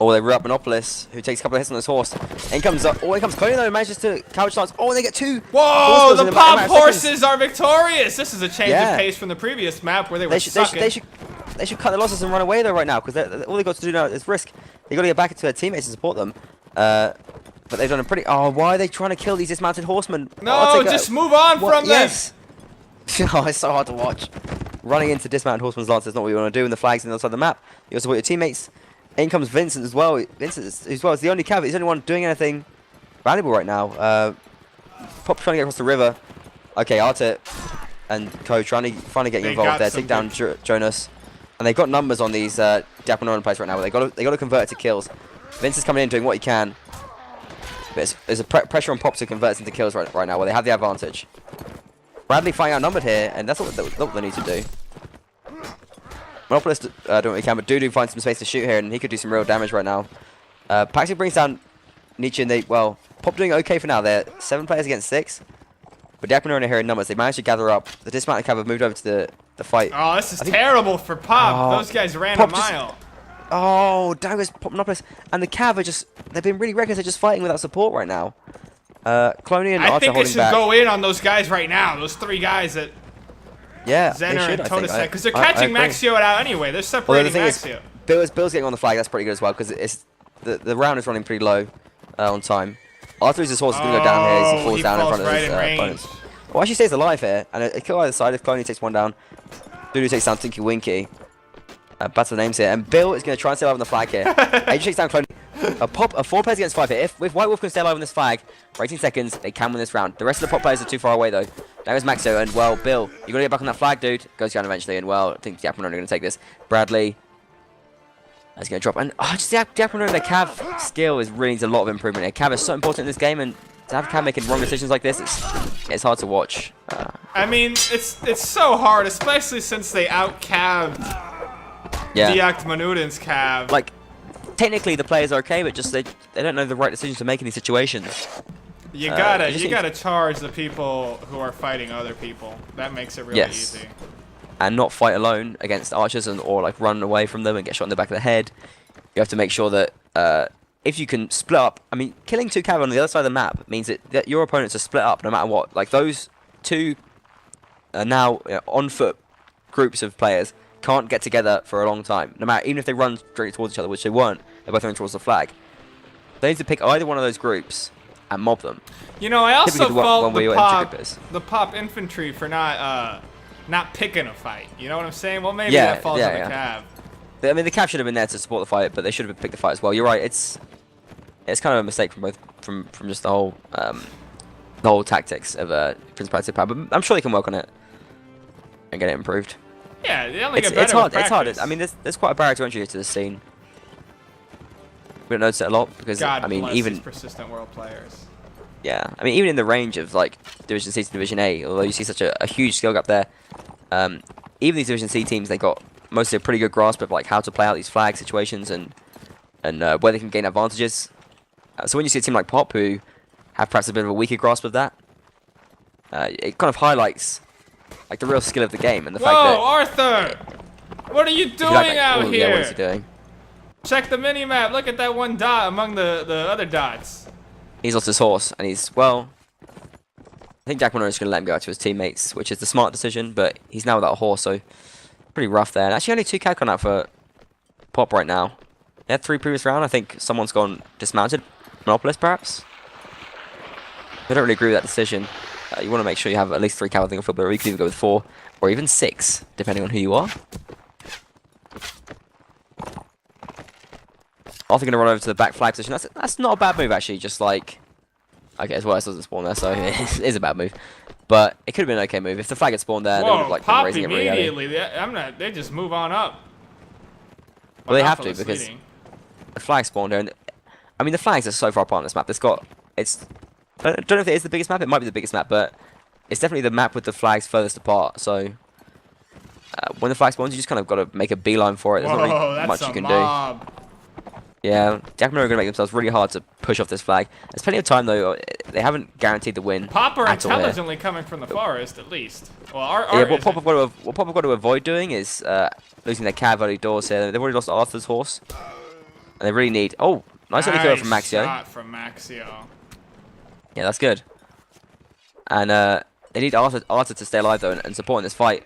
Oh, they rear up Monopolis, who takes a couple of hits on his horse. In comes Cody though, manages to couch dance. Oh, and they get two. Whoa, the pop seconds. horses are victorious. This is a change Yeah. of pace from the previous map where they were They sucking. should cut their losses and run away though right now, because all they got to do now is risk. They got to get back into their teammates and support them. But they've done a pretty. Oh, why are they trying to kill these dismounted horsemen? No, just move on from them. Yes. Oh, it's so hard to watch. Running into dismounted horsemen's lance is not what you want to do, and the flag's on the other side of the map. You also support your teammates. In comes Vincent as well. Vincent is the only cav. He's the only one doing anything valuable right now. Pop trying to get across the river. Okay, Artet and Co finally getting involved there. Take down Jonas. And they've got numbers on these Monuren players right now. Where they got to convert it to kills. Vince is coming in doing what he can. But there's a pressure on Pop to convert into kills right now, where they have the advantage. Bradley fighting outnumbered here, and that's what they need to do. Monopolist doing what he can, but Dudu finds some space to shoot here, and he could do some real damage right now. Paxi brings down Nietzsche, and Pop doing okay for now. They're 7 players against 6. But the Monuren are here in numbers. They managed to gather up. The dismounted cav have moved over to the fight. Oh, this is terrible for Pop. Oh, Those guys ran Pop a mile. Oh, daggers, Pop Monopolist. And the cav are they've been really reckless. They're just fighting without support right now. Cloney and I Archer think they holding should back. go in on those guys right now. Those 3 guys that Yeah, Zener and I think. Todesek, because they're I catching agree. Maxio out anyway. They're Although separating the thing Maxio. is, Bill's getting on the flag. That's pretty good as well, because it's the round is running pretty low on time. Arthur's horse is going to go down here. He falls down in front of his opponents. Well, actually stays alive here, and a kill either side. If Cloney takes one down, Dudu takes down Tinky Winky. Battle names here, and Bill is going to try and stay alive on the flag here. He takes down Cloney. A 4 players against 5 here. If White Wolf can stay alive on this flag for 18 seconds, they can win this round. The rest of the Pop players are too far away though. There goes Maxo, and well, Bill, you got to get back on that flag, dude. Goes down eventually, and well, I think the Monuren are going to take this. Bradley is going to drop, and just the Monuren, their cav skill really needs a lot of improvement here. Cav is so important in this game, and to have cav making wrong decisions like this, it's hard to watch. I mean, it's so hard, especially since they out-calved the Acht Monuren's cav. Like, technically the players are okay, but just they don't know the right decisions to make in these situations. You gotta charge the people who are fighting other people. That makes it really easy. And not fight alone against archers or like run away from them and get shot in the back of the head. You have to make sure that if you can split up, I mean, killing 2 cav on the other side of the map means that your opponents are split up no matter what. Like those 2 now on foot groups of players can't get together for a long time, no matter, even if they run straight towards each other, which they weren't. They're both running towards the flag. They need to pick either one of those groups and mob them. You know, I also fault the the Pop infantry for not picking a fight. You know what I'm saying? Well, maybe that falls on the cav. I mean, the cav should have been there to support the fight, but they should have picked the fight as well. You're right. It's kind of a mistake from just the whole tactics of Principality. But I'm sure they can work on it and get it improved. Yeah, they only It's get better hard. with It's hard. practice. I mean, there's quite a barrier to entry to this scene. We don't notice it a lot because God I mean, bless even these persistent world players. yeah, I mean, even in the range of like Division C to Division A, although you see such a huge skill gap there, even these Division C teams, they got mostly a pretty good grasp of like how to play out these flag situations and where they can gain advantages. So when you see a team like Pop who have perhaps a bit of a weaker grasp of that, it kind of highlights like the real skill of the game and the fact that. Whoa, Arthur! What are you doing out here? Yeah, what is he doing? Check the mini map. Look at that one dot among the other dots. He's lost his horse, and he's, well, I think Jack Monuren is going to let him go out to his teammates, which is the smart decision, but he's now without a horse, so pretty rough there. And actually only 2 CAD gone out for Pop right now. They had 3 previous round. I think someone's gone dismounted. Monopolist, perhaps? I don't really agree with that decision. You want to make sure you have at least 3 CAD on the field, but you can either go with 4 or even 6, depending on who you are. Arthur going to run over to the back flag position. That's not a bad move, actually. Just like, okay, as well as doesn't spawn there, so it is a bad move. But it could have been an okay move if the flag had spawned there. They would have like been pop raising it really early. immediately. They just move on up. Well, they have to because the flag spawned there. And I mean, the flags are so far apart on this map. It's. I don't know if it is the biggest map. It might be the biggest map, but it's definitely the map with the flags furthest apart. So when the flag spawns, you just kind of got to make a beeline for it. There's not really much you can do. Yeah, Jack and Monuren are going to make themselves really hard to push off this flag. There's plenty of time, though. They haven't guaranteed the win. Pop are intelligently coming from the forest, at least. Well, yeah, what Pop have got to avoid doing is losing their cav early doors here. They've already lost Arthur's horse. And they really need... Oh, nice early kill from Maxio. Shot from Maxio. Yeah, that's good. And they need Arthur to stay alive, though, and support in this fight.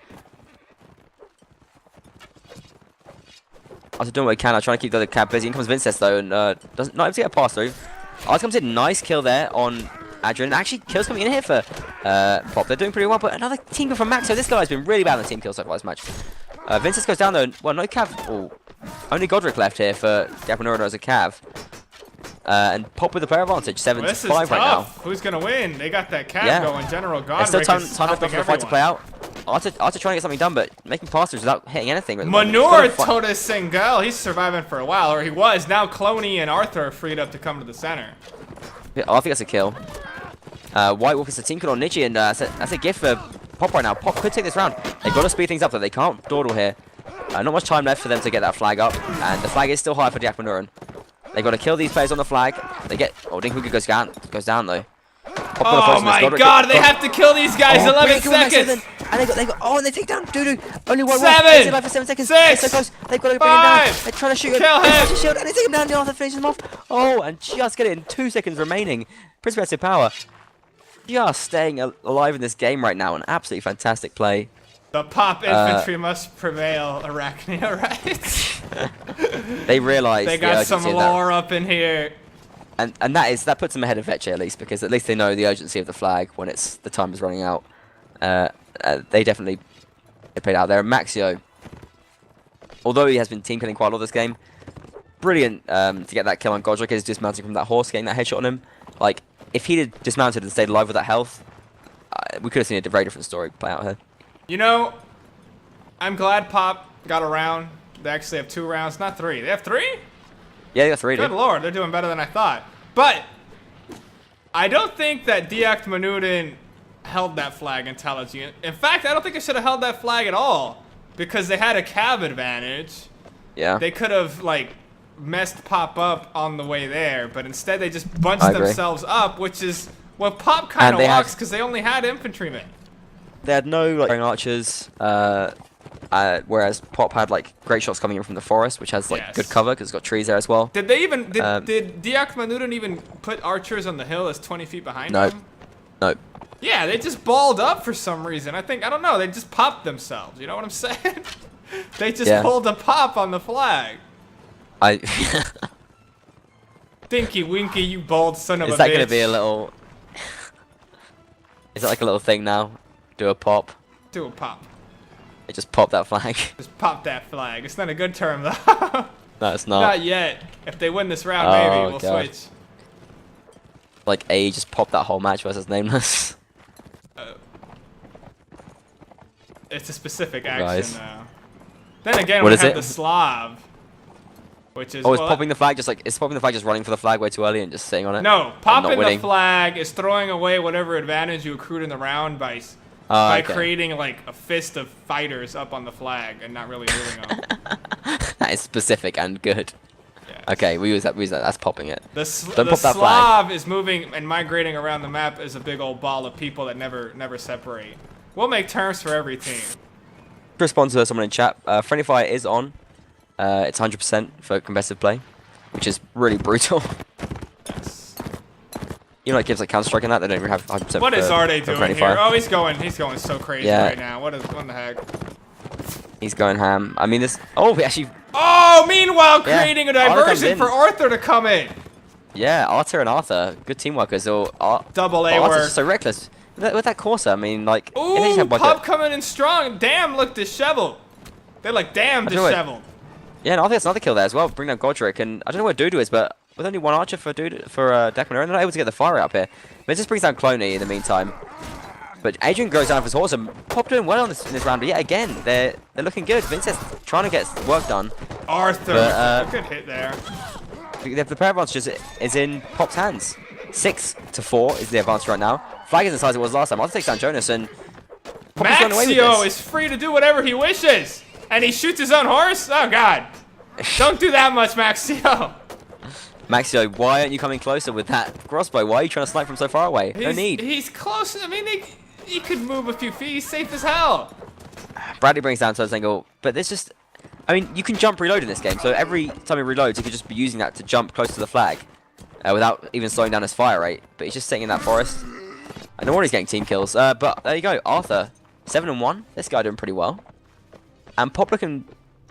Arthur doing what he can. I'm trying to keep the other cab busy. In comes Vincent, though, and doesn't not able to get a pass through. Arthur comes in. Nice kill there on Adrian. Actually, kills coming in here for Pop. They're doing pretty well, but another team kill from Max. So this guy's been really bad on the team kill so far this match. Vincent goes down, though. Well, no cav. Oh, only Godric left here for Jack Monuren as a cav. And Pop with the player advantage, 7-5 right now. Who's gonna win? They got that cav going. General Godric. There's still time left for the fight to play out. Arthur trying to get something done, but making passes without hitting anything. Monuren Toda Singal, he's surviving for a while, or he was. Now Cloney and Arthur are freed up to come to the center. Yeah, Arthur gets a kill. White Wolf is a team kill on Niji, and that's a gift for Pop right now. Pop could take this round. They've got to speed things up, though. They can't dawdle here. Not much time left for them to get that flag up, and the flag is still high for Jack Monuren. They've got to kill these players on the flag. They get... Oh, Dinkwinker goes down, though. Oh my god, they have to kill these guys 11 seconds! And they got and they take down Doodoo. Only one 7, alive for 7 seconds. 6, so close. They've got to bring him down. 5, They're trying to shoot him. kill him. Shield, and they take him down. Arthur finishes him off. Oh, and just get it in 2 seconds remaining. Principality power. Just staying alive in this game right now. An absolutely fantastic play. The Pop infantry must prevail, Arachnia, right? They realize they got some lore up in here. And that puts them ahead of Vecce at least, because at least they know the urgency of the flag when the time is running out. They definitely played out there. And Maxio, although he has been team killing quite a lot this game, brilliant to get that kill on Godric. Is dismounting from that horse, getting that headshot on him. Like, if he had dismounted and stayed alive with that health, we could have seen a very different story play out here. You know, I'm glad Pop got a round. They actually have 2 rounds, not 3. They have 3? Yeah, they got 3. Good lord, they're doing better than I thought. But I don't think that Acht Monuren held that flag intelligent. In fact, I don't think I should have held that flag at all, because they had a cab advantage. Yeah. They could have like messed Pop up on the way there, but instead they just bunched themselves up, which is what Pop kind of walks, because they only had infantrymen. They had no like archers, whereas Pop had like great shots coming in from the forest, which has like good cover because it's got trees there as well. Did they even did Acht Monuren even put archers on the hill as 20 feet behind them? No. Yeah, they just balled up for some reason. I don't know, they just popped themselves. You know what I'm saying? They just pulled a pop on the flag. Dinky Winky, you bold son of a bitch. Is that gonna be a little? Is that like a little thing now? Do a pop. Do a pop. They just pop that flag. Just pop that flag. It's not a good term though. No, it's not. Not yet. If they win this round, maybe we'll switch. Like just pop that whole match versus Nameless. It's a specific Guys. action though. Then again, What we is have it? the Slav, which is Oh, it's popping the flag it's popping the flag just running for the flag way too early and just sitting on it. No, and popping not the winning. flag is throwing away whatever advantage you accrued in the round by Okay. creating like a fist of fighters up on the flag and not really moving them. That is specific and good. Yeah. Okay, we use that. That's popping it. The Don't pop that Slav is moving and migrating around the map as a big old ball of people that never separate. We'll make terms for every team. Respond to someone in chat. Friendly fire is on. It's 100% for competitive play, which is really brutal. Yes. You know, it gives like Counter Strike and that. They don't even have 100%. What is Arde for doing friendly here? fire. Oh, he's going so crazy Yeah. right now. What the heck? He's going ham. I mean, this. Oh, we actually. Oh, meanwhile, Yeah, creating a Arthur comes diversion in. for Arthur to come in. Yeah, Arthur and Arthur, good team workers. Or Double A Arthur's work. just so reckless. With that Corsair, I mean, like. if they just Ooh, had, like, Pub coming in strong. Damn, look disheveled. They're like, damn, I don't know disheveled. Yeah, and I think that's another kill there as well. Bring down Godric, and I don't know where Dudu is, but with only one archer for Dakmaner, they're not able to get the fire up here. But it just brings down Cloney in the meantime. But Adrian goes down for his horse, and Pop doing well in this round. But yet again, they're looking good. Vincent's trying to get work done. Arthur, But, good hit there. The player advantage is in Pop's hands. 6-4 is the advantage right now. Flag is the size it was last time. Arthur takes down Jonas, and Pop is running away with Maxio this. is free to do whatever he wishes. And he shoots his own horse? Oh, God. Don't do that much, Maxio. Maxio, why aren't you coming closer with that crossbow? Why are you trying to snipe from so far away? No need. He's close. I mean, he could move a few feet. He's safe as hell. Bradley brings down Toad's angle, but there's just... I mean, you can jump reload in this game, so every time he reloads, he could just be using that to jump close to the flag without even slowing down his fire rate. But he's just sitting in that forest. I know he's getting team kills, but there you go. Arthur, 7-1. This guy doing pretty well. And Pop looking,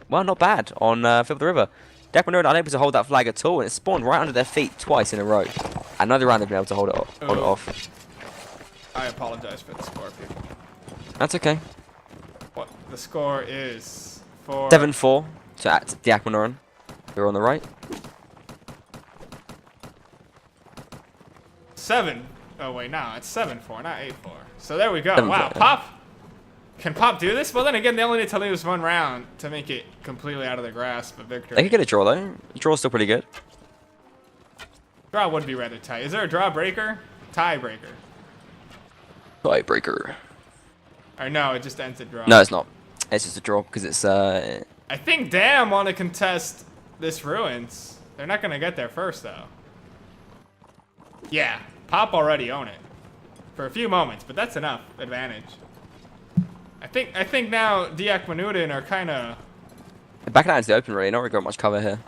well, not bad on Field of the River. Dakmaner unable to hold that flag at all, and it spawned right under their feet twice in a row. Another round they've been able to hold it off. I apologize for the score, people. That's okay. What the score is for... 7-4 to Dakmaner, who are on the right. 7. Oh, wait, no, it's 7-4, not 8-4. So there we go. 7-4, Wow, yeah. Pop. Can Pop do this? Well, then again, they only need to lose one round to make it completely out of their grasp of victory. They could get a draw, though. The draw's still pretty good. Draw would be rather tight. Is there a draw breaker? Tie breaker. Tiebreaker. Or no, it just ends at draw. No, it's not. It's just a draw because it's I think Dam want to contest this Ruins. They're not going to get there first, though. Yeah, Pop already own it. For a few moments, but that's enough advantage. I think now Diak Monuren are kind of... backing out into the open, really. Not really got much cover here.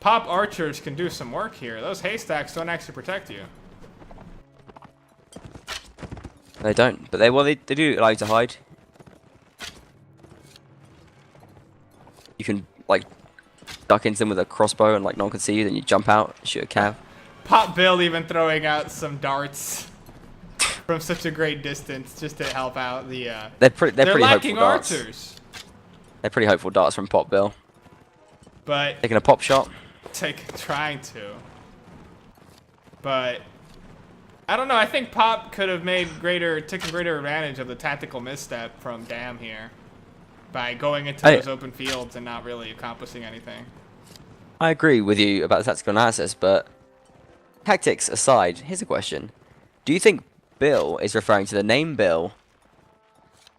Pop archers can do some work here. Those haystacks don't actually protect you. They don't, but they do allow you to hide. You can like duck into them with a crossbow and like no one can see you. Then you jump out, shoot a cav. Pop Bill even throwing out some darts from such a great distance just to help out the. They're pretty lacking hopeful darts. archers, They're pretty hopeful darts from Pop Bill. but Taking a pop shot. trying to. But I don't know. I think Pop could have taken greater advantage of the tactical misstep from Dam here by going into those open fields and not really accomplishing anything. I agree with you about the tactical analysis, but tactics aside, here's a question: do you think Bill is referring to the name Bill,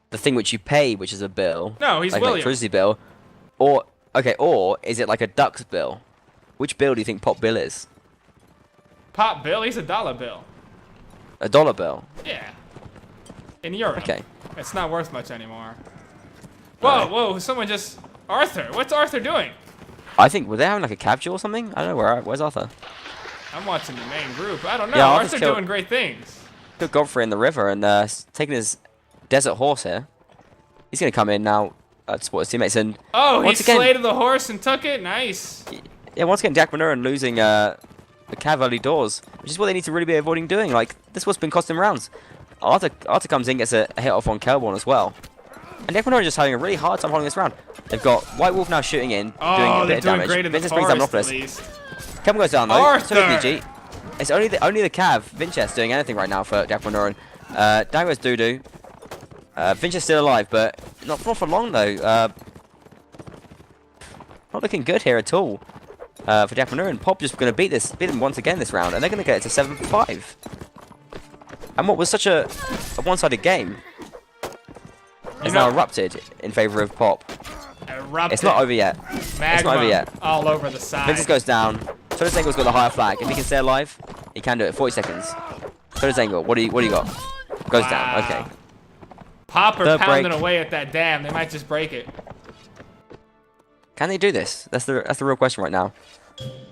the thing which you pay, which is a bill? No, he's like an William. electricity bill, or is it like a duck's bill? Which bill do you think Pop Bill is? Pop Bill, he's a dollar bill. A dollar bill. Yeah. In Europe. Okay. It's not worth much anymore. Whoa, whoa, someone just... Arthur, what's Arthur doing? I think, were they having like a cab duel or something? I don't know, where's Arthur? I'm watching the main group. I don't know. Yeah, Arthur Arthur's killed- doing great things. Killed Godfrey in the river and taking his desert horse here. He's going to come in now to support his teammates. And Oh, he once again, slayed the horse and took it? Nice. yeah, once again, Jack Monuren losing the cav early doors, which is what they need to really be avoiding doing. Like, this what's been costing rounds. Arthur comes in, gets a hit off on Kelborn as well. And Jack Monuren just having a really hard time holding this round. They've got White Wolf now shooting in, doing Oh, a they're bit of doing damage. great in the Vincent brings down forest, at Monopolis. least. Kelborn goes down though. Arthur! So does VG. It's only the cav, Vinchess, doing anything right now for Jack Monuren. Down goes Dudu. Finch is still alive, but not for long though. Not looking good here at all. For Jack Monuren. Pop just going to beat them once again this round, and they're going to get it to 7-5. And what was such a one-sided game is now erupted in favour of Pop. Erupted. It's not over yet. Magma it's not over yet. All over the side. Vincent goes down. Todosengo's got the higher flag. If he can stay alive, he can do it. 40 seconds. Todosengo, what do you got? Goes down. Okay. Pop are Third pounding break. away at that dam. They might just break it. Can they do this? That's the real question right now.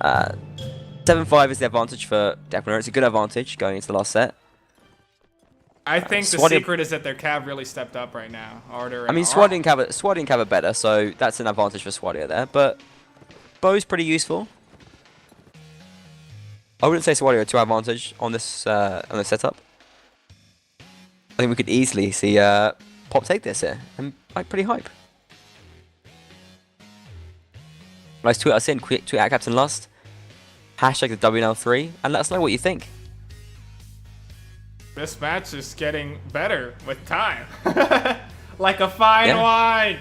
7-5 is the advantage for Jack Monuren. It's a good advantage going into the last set. I think the secret is that their cav really stepped up right now. I mean, Swadi and Cav are better, so that's an advantage for Swadia there. But Bo's pretty useful. I wouldn't say Swadia are 2 advantage on this setup. I think we could easily see Pop take this here. I'm like pretty hype. Nice tweet us in, tweet at Captain Lust. Hashtag the WNL3 and let us know what you think. This match is getting better with time. Like a fine wine.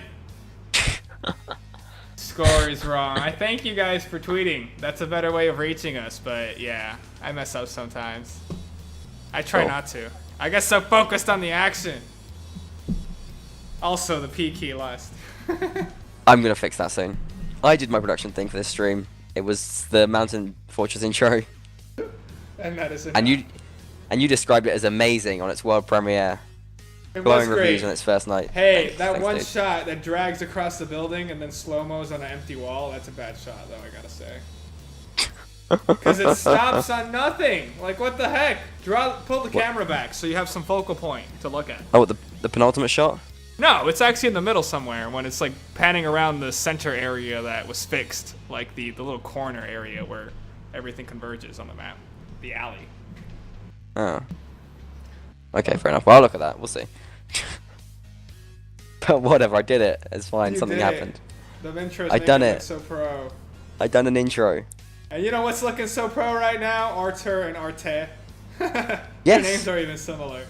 Score is wrong. I thank you guys for tweeting. That's a better way of reaching us, but yeah, I mess up sometimes. I try not to. I get so focused on the action. Also, the P key lust. I'm gonna fix that soon. I did my production thing for this stream. It was the Mountain Fortress intro. And that is And you described it as amazing on its world premiere. Glowing reviews on its first night. Hey, that one shot that drags across the building and then slow-mos on an empty wall, that's a bad shot, though, I gotta say. Because it stops on nothing. Like, what the heck? Pull the camera back so you have some focal point to look at. Oh, the penultimate shot? No, it's actually in the middle somewhere when it's like panning around the center area that was fixed. Like the little corner area where everything converges on the map. The alley. Oh. Okay, fair enough. Well, I'll look at that. We'll see. But whatever, I did it. It's fine. Something happened. The intro's I done it. So pro. I done an intro. And you know what's looking so pro right now? Artur and Arte. Yes. Their names are even similar.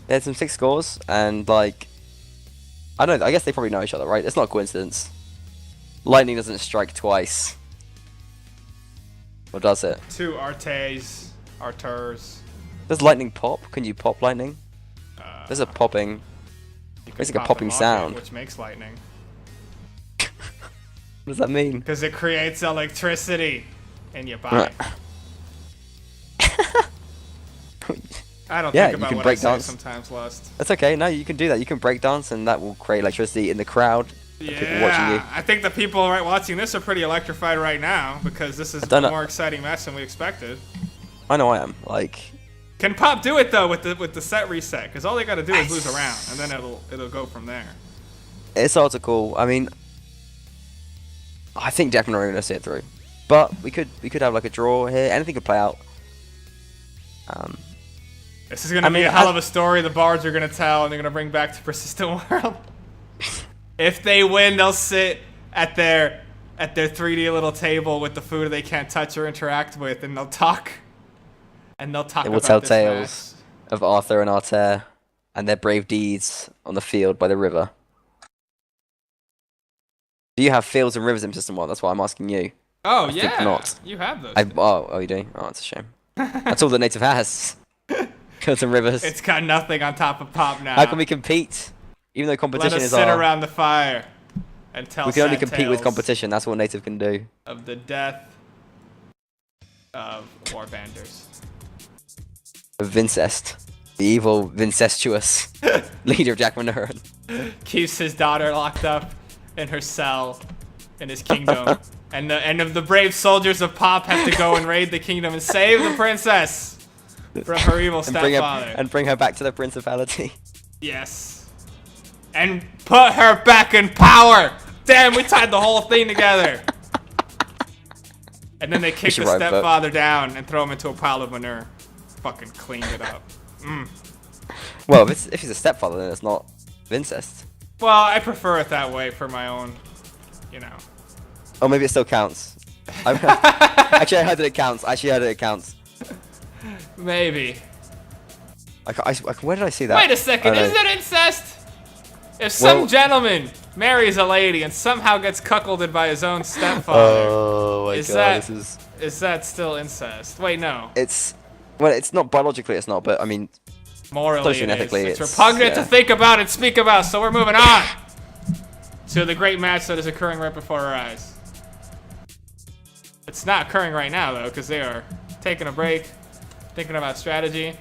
They had some 6 scores, and like, I don't know. I guess they probably know each other, right? It's not a coincidence. Lightning doesn't strike twice. Or does it? 2 Artes, Arturs. Does lightning pop? Can you pop lightning? There's a popping. It's like a popping sound. Which makes lightning. What does that mean? Because it creates electricity in your body. I don't think about what I say sometimes, Lust. That's okay. No, you can do that. You can break dance, and that will create electricity in the crowd. Yeah, people watching you. I think the people watching this are pretty electrified right now because this is a more exciting match than we expected. I know I am. Like, can Pop do it though with the set reset? Because all they got to do is lose a round, and then it'll go from there. It's hard to call. I mean, I think definitely we're gonna see it through, but we could have like a draw here. Anything could play out. This is gonna be a hell of a story the bards are gonna tell, and they're gonna bring back to Persistent World. If they win, they'll sit at their 3D little table with the food they can't touch or interact with, and they'll talk. And they'll talk. They will tell tales of Arthur and Arter and their brave deeds on the field by the river. Do you have fields and rivers in Persistent World? That's why I'm asking you. Oh, yeah. I think not. You have those. Oh, you do? Oh, that's a shame. That's all the native has. Fields and rivers. It's got nothing on top of Pop now. How can we compete? Even though competition is sit around the fire and tell we can only compete with competition. That's what native can do. Of the death of warbanders. Of Vincest. The evil, Vincestuous leader of Jack Monuren. Keeps his daughter locked up in her cell in his kingdom. and the brave soldiers of Pop have to go and raid the kingdom and save the princess from her evil stepfather. And bring her back to the Principality. Yes. And put her back in power! Damn, we tied the whole thing together! And then they kick the stepfather down and throw him into a pile of manure. Fucking cleaned it up. Well, if he's a stepfather, then it's not Vincest. Well, I prefer it that way for my own, you know. Oh, maybe it still counts. Actually, I heard that it counts. Maybe. Where did I see that? Wait a second, isn't it incest? If some gentleman marries a lady and somehow gets cuckolded by his own stepfather, Oh my god, is that still incest? Wait, no. It's not biologically, it's not, but I mean, morally, socially and ethically, it's repugnant to think about and speak about. So we're moving on to the great match that is occurring right before our eyes. It's not occurring right now though, because they are taking a break, thinking about strategy.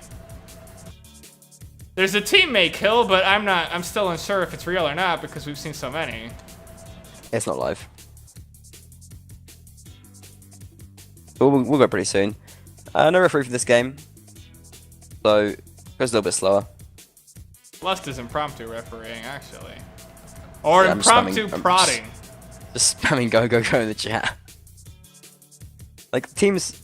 There's a teammate kill, but I'm still unsure if it's real or not because we've seen so many. It's not live. But we'll go pretty soon. No referee for this game, so it goes a little bit slower. Lust is impromptu refereeing, actually. Or Yeah, impromptu prodding. Just spamming go in the chat. Like, teams,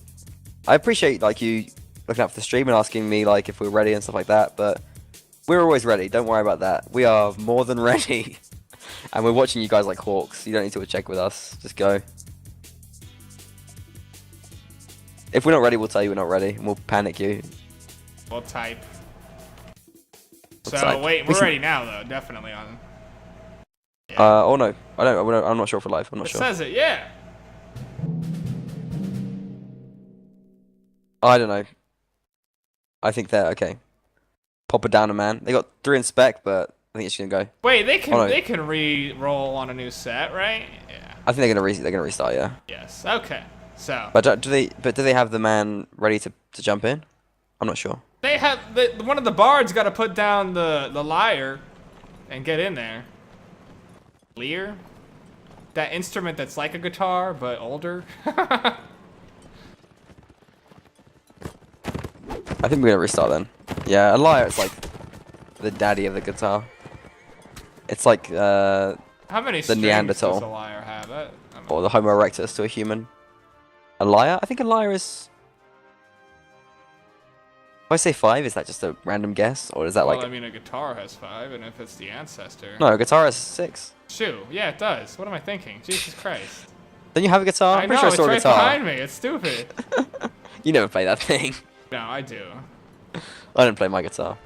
I appreciate, like, you looking up for the stream and asking me, like, if we're ready and stuff like that, but we're always ready. Don't worry about that. We are more than ready. And we're watching you guys like hawks. You don't need to check with us. Just go. If we're not ready, we'll tell you we're not ready, and we'll panic you. We'll type. We'll type. Wait, we're ready now, though. Definitely on. Yeah. Oh no, I'm not sure for live. I'm not sure. It says it, yeah. I don't know. I think they're okay. Pop it down a man. They got 3 in spec, but I think it's gonna go. Wait, they can re-roll on a new set, right? Yeah. I think they're gonna restart. Yeah. Yes. Okay. So. But do they have the man ready to jump in? I'm not sure. They have one of the bards got to put down the lyre, and get in there. Lyre? That instrument that's like a guitar but older. I think we're gonna restart then. Yeah, a lyre is like the daddy of the guitar. It's like how many the strings Neanderthal does a lyre have? or the Homo erectus to a human. A lyre? I think a lyre is. If I say 5, is that just a random guess, or is that like? Well, I mean, a guitar has 5, and if it's the ancestor. No, a guitar has 6. Shoo, yeah, it does. What am I thinking? Jesus Christ. Don't you have a guitar? I know, Pretty sure I it's saw a right guitar. behind me. It's stupid. You never play that thing. No, I do. I don't play my guitar.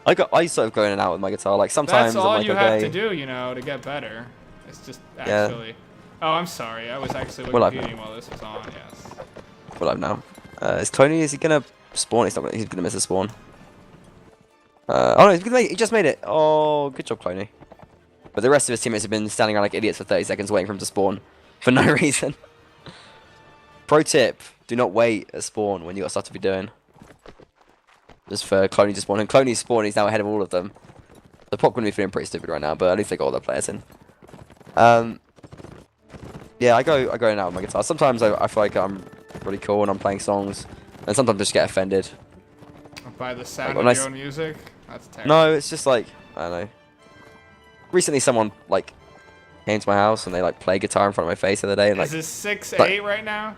I sort of go in and out with my guitar. Like sometimes That's all I'm like, you okay. have to do, you know, to get better. It's just actually. Yeah. Oh, I'm sorry. I was actually Wikipediaing while this was on. Yes. Well, I'm now. Is Cloney? Is he gonna spawn? He's not. He's gonna miss a spawn. Oh no, he's gonna make it. He just made it. Oh, good job, Cloney. But the rest of his teammates have been standing around like idiots for 30 seconds waiting for him to spawn for no reason. Pro tip: do not wait at spawn when you got stuff to be doing. Just for Cloney to spawn, and Cloney's spawn. He's now ahead of all of them. The pop gonna be feeling pretty stupid right now, but at least they got all their players in. Yeah, I go in and out with my guitar. Sometimes I feel like I'm really cool and I'm playing songs, and sometimes I just get offended. By the sound of your own music? That's terrible. No, it's just like, I don't know. Recently someone like came to my house and they like play guitar in front of my face the other day. And, Is this 6-8 right now?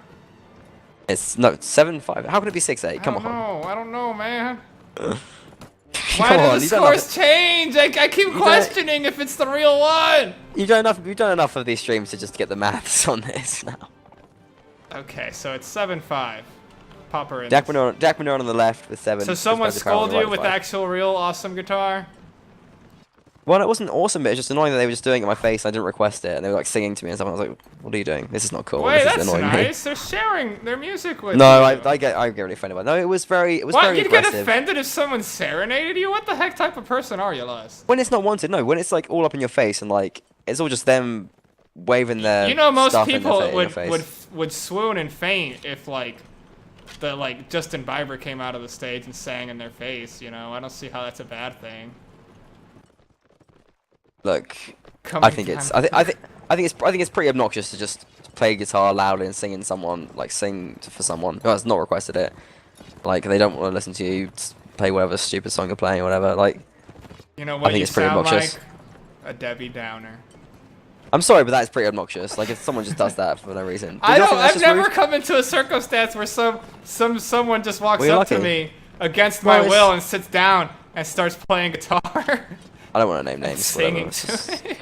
It's no 7-5. How can it be 6-8? Come on. I don't know, man. Why do the scores change? I keep questioning if it's the real one. You've done enough of these streams to just get the maths on this now. Okay, so it's 7-5. Popper in. Jack Monuren on the left with 7. So someone scolded you with actual real awesome guitar? Well, it wasn't awesome, but it's just annoying that they were just doing it in my face. I didn't request it, and they were like singing to me and stuff. And I was like, "What are you doing? This is not cool." Wait, this that's is annoying nice. Me. They're sharing their music with you. No, I get really offended by it. No, it was very What? very You'd aggressive. get offended if someone serenaded you? What the heck type of person are you, Lust? When it's not wanted, no. When it's like all up in your face and like it's all just them waving their. You know, most stuff people in their face. would swoon and faint if like Justin Bieber came out of the stage and sang in their face. You know, I don't see how that's a bad thing. Look, I think it's pretty obnoxious to just play guitar loudly and sing for someone who has not requested it. Like they don't want to listen to you play whatever stupid song you're playing or whatever. Like, you know what I think you it's pretty sound obnoxious. like? A Debbie Downer. I'm sorry, but that is pretty obnoxious. Like if someone just does that for no reason. I've never come into a circumstance where someone just walks up to me against my will and sits down and starts playing guitar. I don't want to name names. Singing to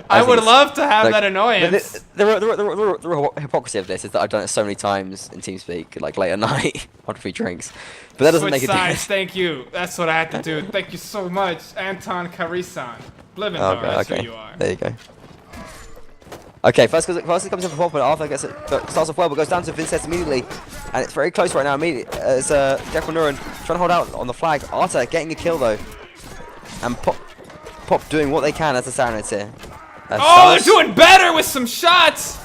I would it's- love to have like, that annoyance. The real hypocrisy of this is that I've done it so many times in TeamSpeak, like late at night, after a few drinks. But that doesn't Switch make a sides, difference. thank you. That's what I had to do. Thank you so much, Anton Karisan. Blivendar, that's who you are. There you go. Okay, first it comes in for Pop, but Arthur starts off well, but goes down to Vincent immediately. And it's very close right now. Immediately, as Monuren trying to hold out on the flag. Arthur getting a kill, though. And Pop doing what they can as the Saranads here. Oh, they're doing better with some shots!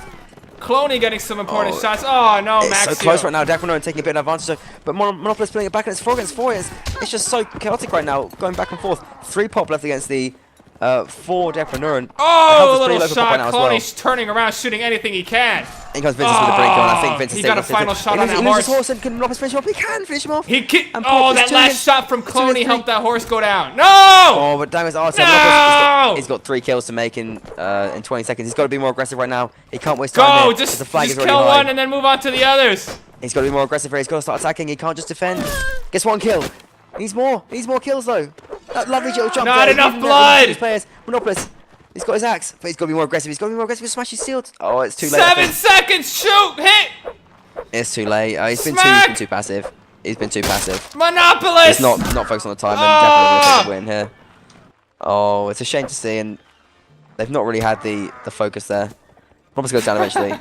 Cloney getting some important shots. Oh, no, Maxio. It's so close right now. Monuren taking a bit of advantage. But Monopolis playing it back, and it's 4 against 4. It's just so chaotic right now, going back and forth. 3 Pop left against the 4 Monuren. Oh, a little shot. Right Cloney's turning around, shooting anything he can. In comes Vincent with the blinker, and I think Vincent he got a final shot on that horse. And can Monopolis finish him off? He can finish him off. Oh, that last shot from Cloney helped that horse go down. No! Oh, but damn it, Arthur. No! He's got 3 kills to make in 20 seconds. He's got to be more aggressive right now. He can't waste time here. Just kill one and then move on to the others. He's got to be more aggressive here. He's got to start attacking. He can't just defend. Gets 1 kill. He needs more. He needs more kills, though. That lovely little jump. Not enough blood. Players. Monopolis. He's got his axe, but he's got to be more aggressive. He's got to be more aggressive. Smash his shield. Oh, it's too late. 7 seconds. Shoot. Hit. It's too late. He's been too passive. He's been too passive. Monopolis. He's not focused on the time, and definitely will take the win here. Oh, it's a shame to see, and they've not really had the focus there. Monopolis goes down eventually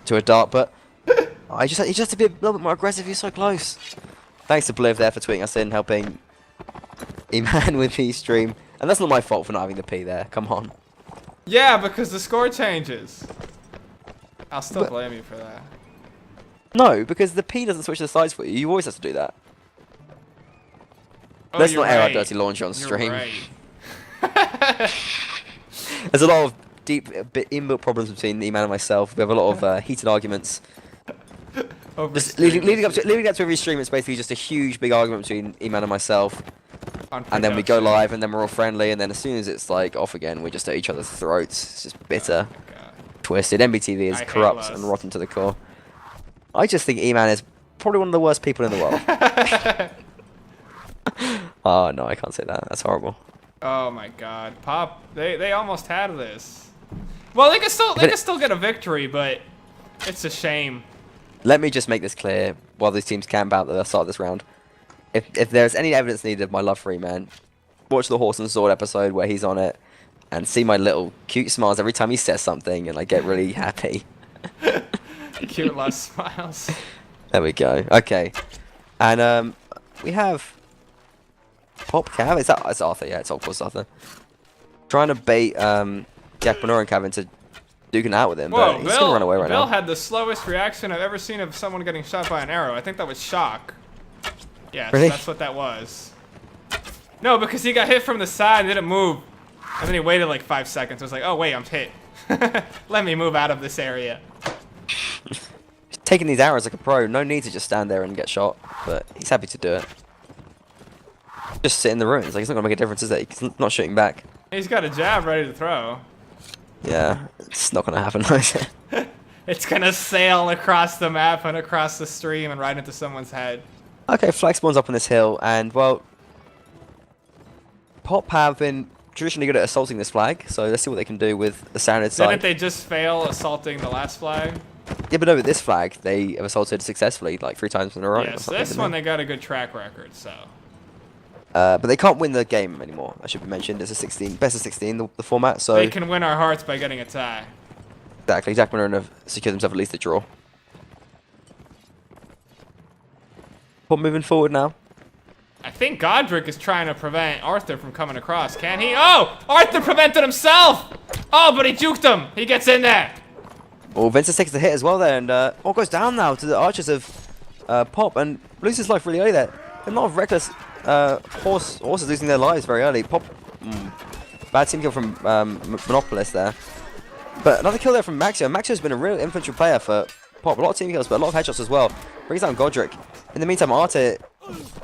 to a dart, but he just has to be a little bit more aggressive. He's so close. Thanks to Bliv there for tweeting us in, helping E-Man with the stream. And that's not my fault for not having the P there. Come on. Yeah, because the score changes. I'll still blame you for that. No, because the P doesn't switch the sides for you. You always have to do that. Oh, Let's not air our dirty laundry on stream. Right. There's a lot of deep inbuilt problems between E-Man and myself. We have a lot of heated arguments. Just leading up to every stream, it's basically just a huge, big argument between E-Man and myself. And then we go live, and then we're all friendly, and then as soon as it's like off again, we're just at each other's throats. It's just bitter, twisted. MBTV is corrupt and rotten to the core. I just think E-Man is probably one of the worst people in the world. Oh no, I can't say that. That's horrible. Oh my God, Pop! They almost had this. Well, they can still get a victory, but it's a shame. Let me just make this clear while these teams camp out at the start of this round. If there's any evidence needed of my love for E-Man, watch the Horse and Sword episode where he's on it, and see my little cute smiles every time he says something, and I get really happy. Cute love smiles. There we go. Okay, and we have Pop Cav. It's Arthur? Yeah, it's of course Arthur. Trying to bait Monuren and Cav into duking out with him, but he's gonna run away right now. Bill had the slowest reaction I've ever seen of someone getting shot by an arrow. I think that was shock. Yes, really? That's what that was. No, because he got hit from the side and didn't move. And then he waited like 5 seconds. It was like, oh wait, I'm hit. Let me move out of this area. Taking these arrows like a pro. No need to just stand there and get shot, but he's happy to do it. Just sit in the ruins. Like, it's not gonna make a difference, is it? He's not shooting back. He's got a jab ready to throw. Yeah, it's not gonna happen, is it? It's gonna sail across the map and across the stream and right into someone's head. Okay, flag spawns up on this hill, and well, Pop have been traditionally good at assaulting this flag, so let's see what they can do with the Saranid side. Didn't they just fail assaulting the last flag? Yeah, but no, with this flag, they have assaulted successfully, like 3 times in a row. Yes, this one they got a good track record, so. But they can't win the game anymore, that should be mentioned. It's a best of 16, the format, so... They can win our hearts by getting a tie. Exactly, Monuren have secured themselves at least a draw. Pop moving forward now. I think Godric is trying to prevent Arthur from coming across, can he? Oh! Arthur prevented himself! Oh, but he juked him! He gets in there! Oh, Vincent takes the hit as well there, and all goes down now to the archers of Pop, and loses life really early there. A lot of reckless horses losing their lives very early. Pop, bad team kill from Monopolis there. But another kill there from Maxio. Maxio's been a real infantry player for Pop. A lot of team kills, but a lot of headshots as well. Brings down Godric. In the meantime, Arthur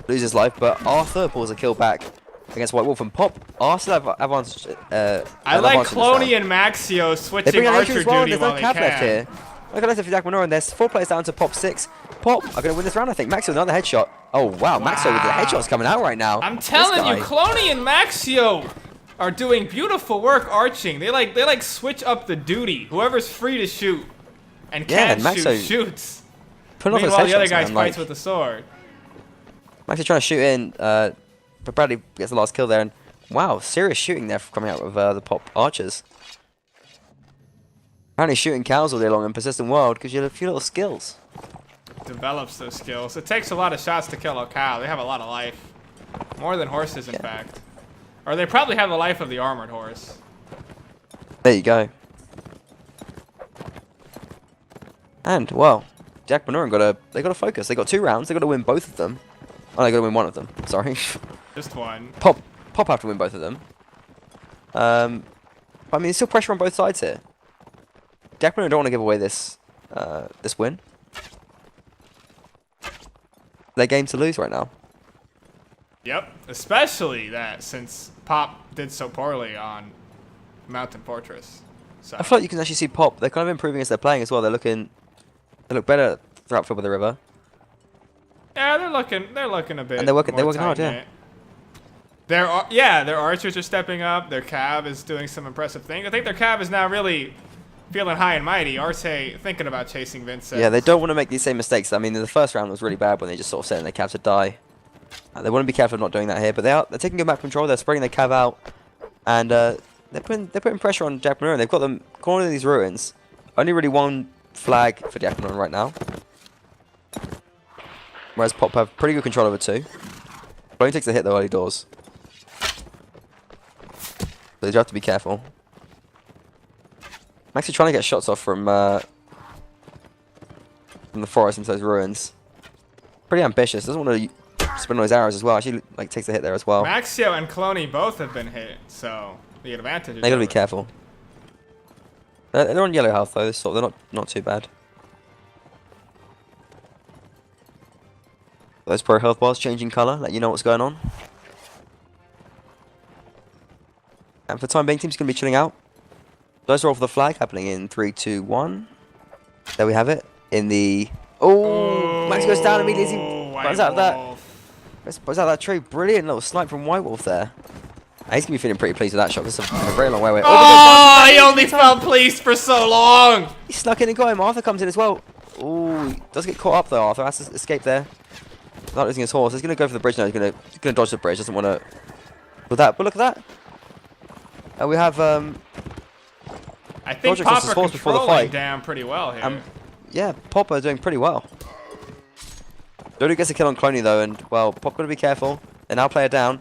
loses life, but Arthur pulls a kill back against White Wolf, and Pop Arthur have advantage. I like Cloney and Maxio switching archer duty while they can. Here. Look at that for Monuren. There's 4 players down to Pop 6. Pop are going to win this round, I think. Maxio with another headshot. Oh, wow. Maxio with the headshots coming out right now. I'm telling you, Cloney and Maxio are doing beautiful work arching. They like switch up the duty. Whoever's free to shoot and Yeah, can and shoot Maxo shoots. putting off those Meanwhile, the other headshots, guy man, fights like, with the sword. I'm actually trying to shoot in, but Bradley gets the last kill there, and wow, serious shooting there coming out of the pop archers. Apparently shooting cows all day long in Persistent World because you have a few little skills. Develops those skills. It takes a lot of shots to kill a cow. They have a lot of life. More than horses, in fact. Or they probably have the life of the armored horse. There you go. And, well, Jack Monuren they got to focus. They got 2 rounds. They got to win both of them. Oh, they got to win one of them. Sorry. Just one. Pop have to win both of them. I mean, there's still pressure on both sides here. Jack Monuren don't want to give away this win. Their game to lose right now. Yep, especially that since Pop did so poorly on Mountain Fortress. So. I feel like you can actually see Pop. They're kind of improving as they're playing as well. They look better throughout Field by the River. Yeah, they're looking a bit. And they're working more hard, tight-knit. yeah. Their archers are stepping up. Their cav is doing some impressive things. I think their cav is now really feeling high and mighty. Arce thinking about chasing Vincent. Yeah, they don't want to make these same mistakes. I mean, the first round was really bad when they just sort of set in their cav to die. They want to be careful of not doing that here, but they're taking good map control. They're spreading their cav out, and they're putting pressure on Jack Monuren. They've got them cornered in these ruins. Only really one flag for Jack Monuren right now. Whereas Pop have pretty good control over 2. Only takes a hit though early doors. So you have to be careful. I'm actually trying to get shots off from the forest into those ruins. Pretty ambitious. Doesn't want to spin on his arrows as well. Actually, like, takes a hit there as well. Maxio and Cloney both have been hit, so the advantage is They gotta be over. careful. They're on yellow health though, so they're not too bad. Those pro health bars changing colour, let you know what's going on. And for the time being, team's gonna be chilling out. Those roll for the flag happening in 3, 2, 1. There we have it. In the Max goes down immediately as he runs out of that. Runs out of that tree. Brilliant little snipe from White Wolf there. And he's gonna be feeling pretty pleased with that shot. This is a very long way away. Oh, he only felt pleased for so long. He snuck in and got him. Arthur comes in as well. Ooh, he does get caught up though. Arthur has to escape there. Not losing his horse. He's gonna go for the bridge now. He's gonna dodge the bridge. Doesn't want to. With that, but look at that. We have I think Dodger Pop his are horse before the controlling fight. down pretty well here. Yeah, Pop are doing pretty well. Dodo gets a kill on Cloney though, and well, Pop got to be careful. They now play it down.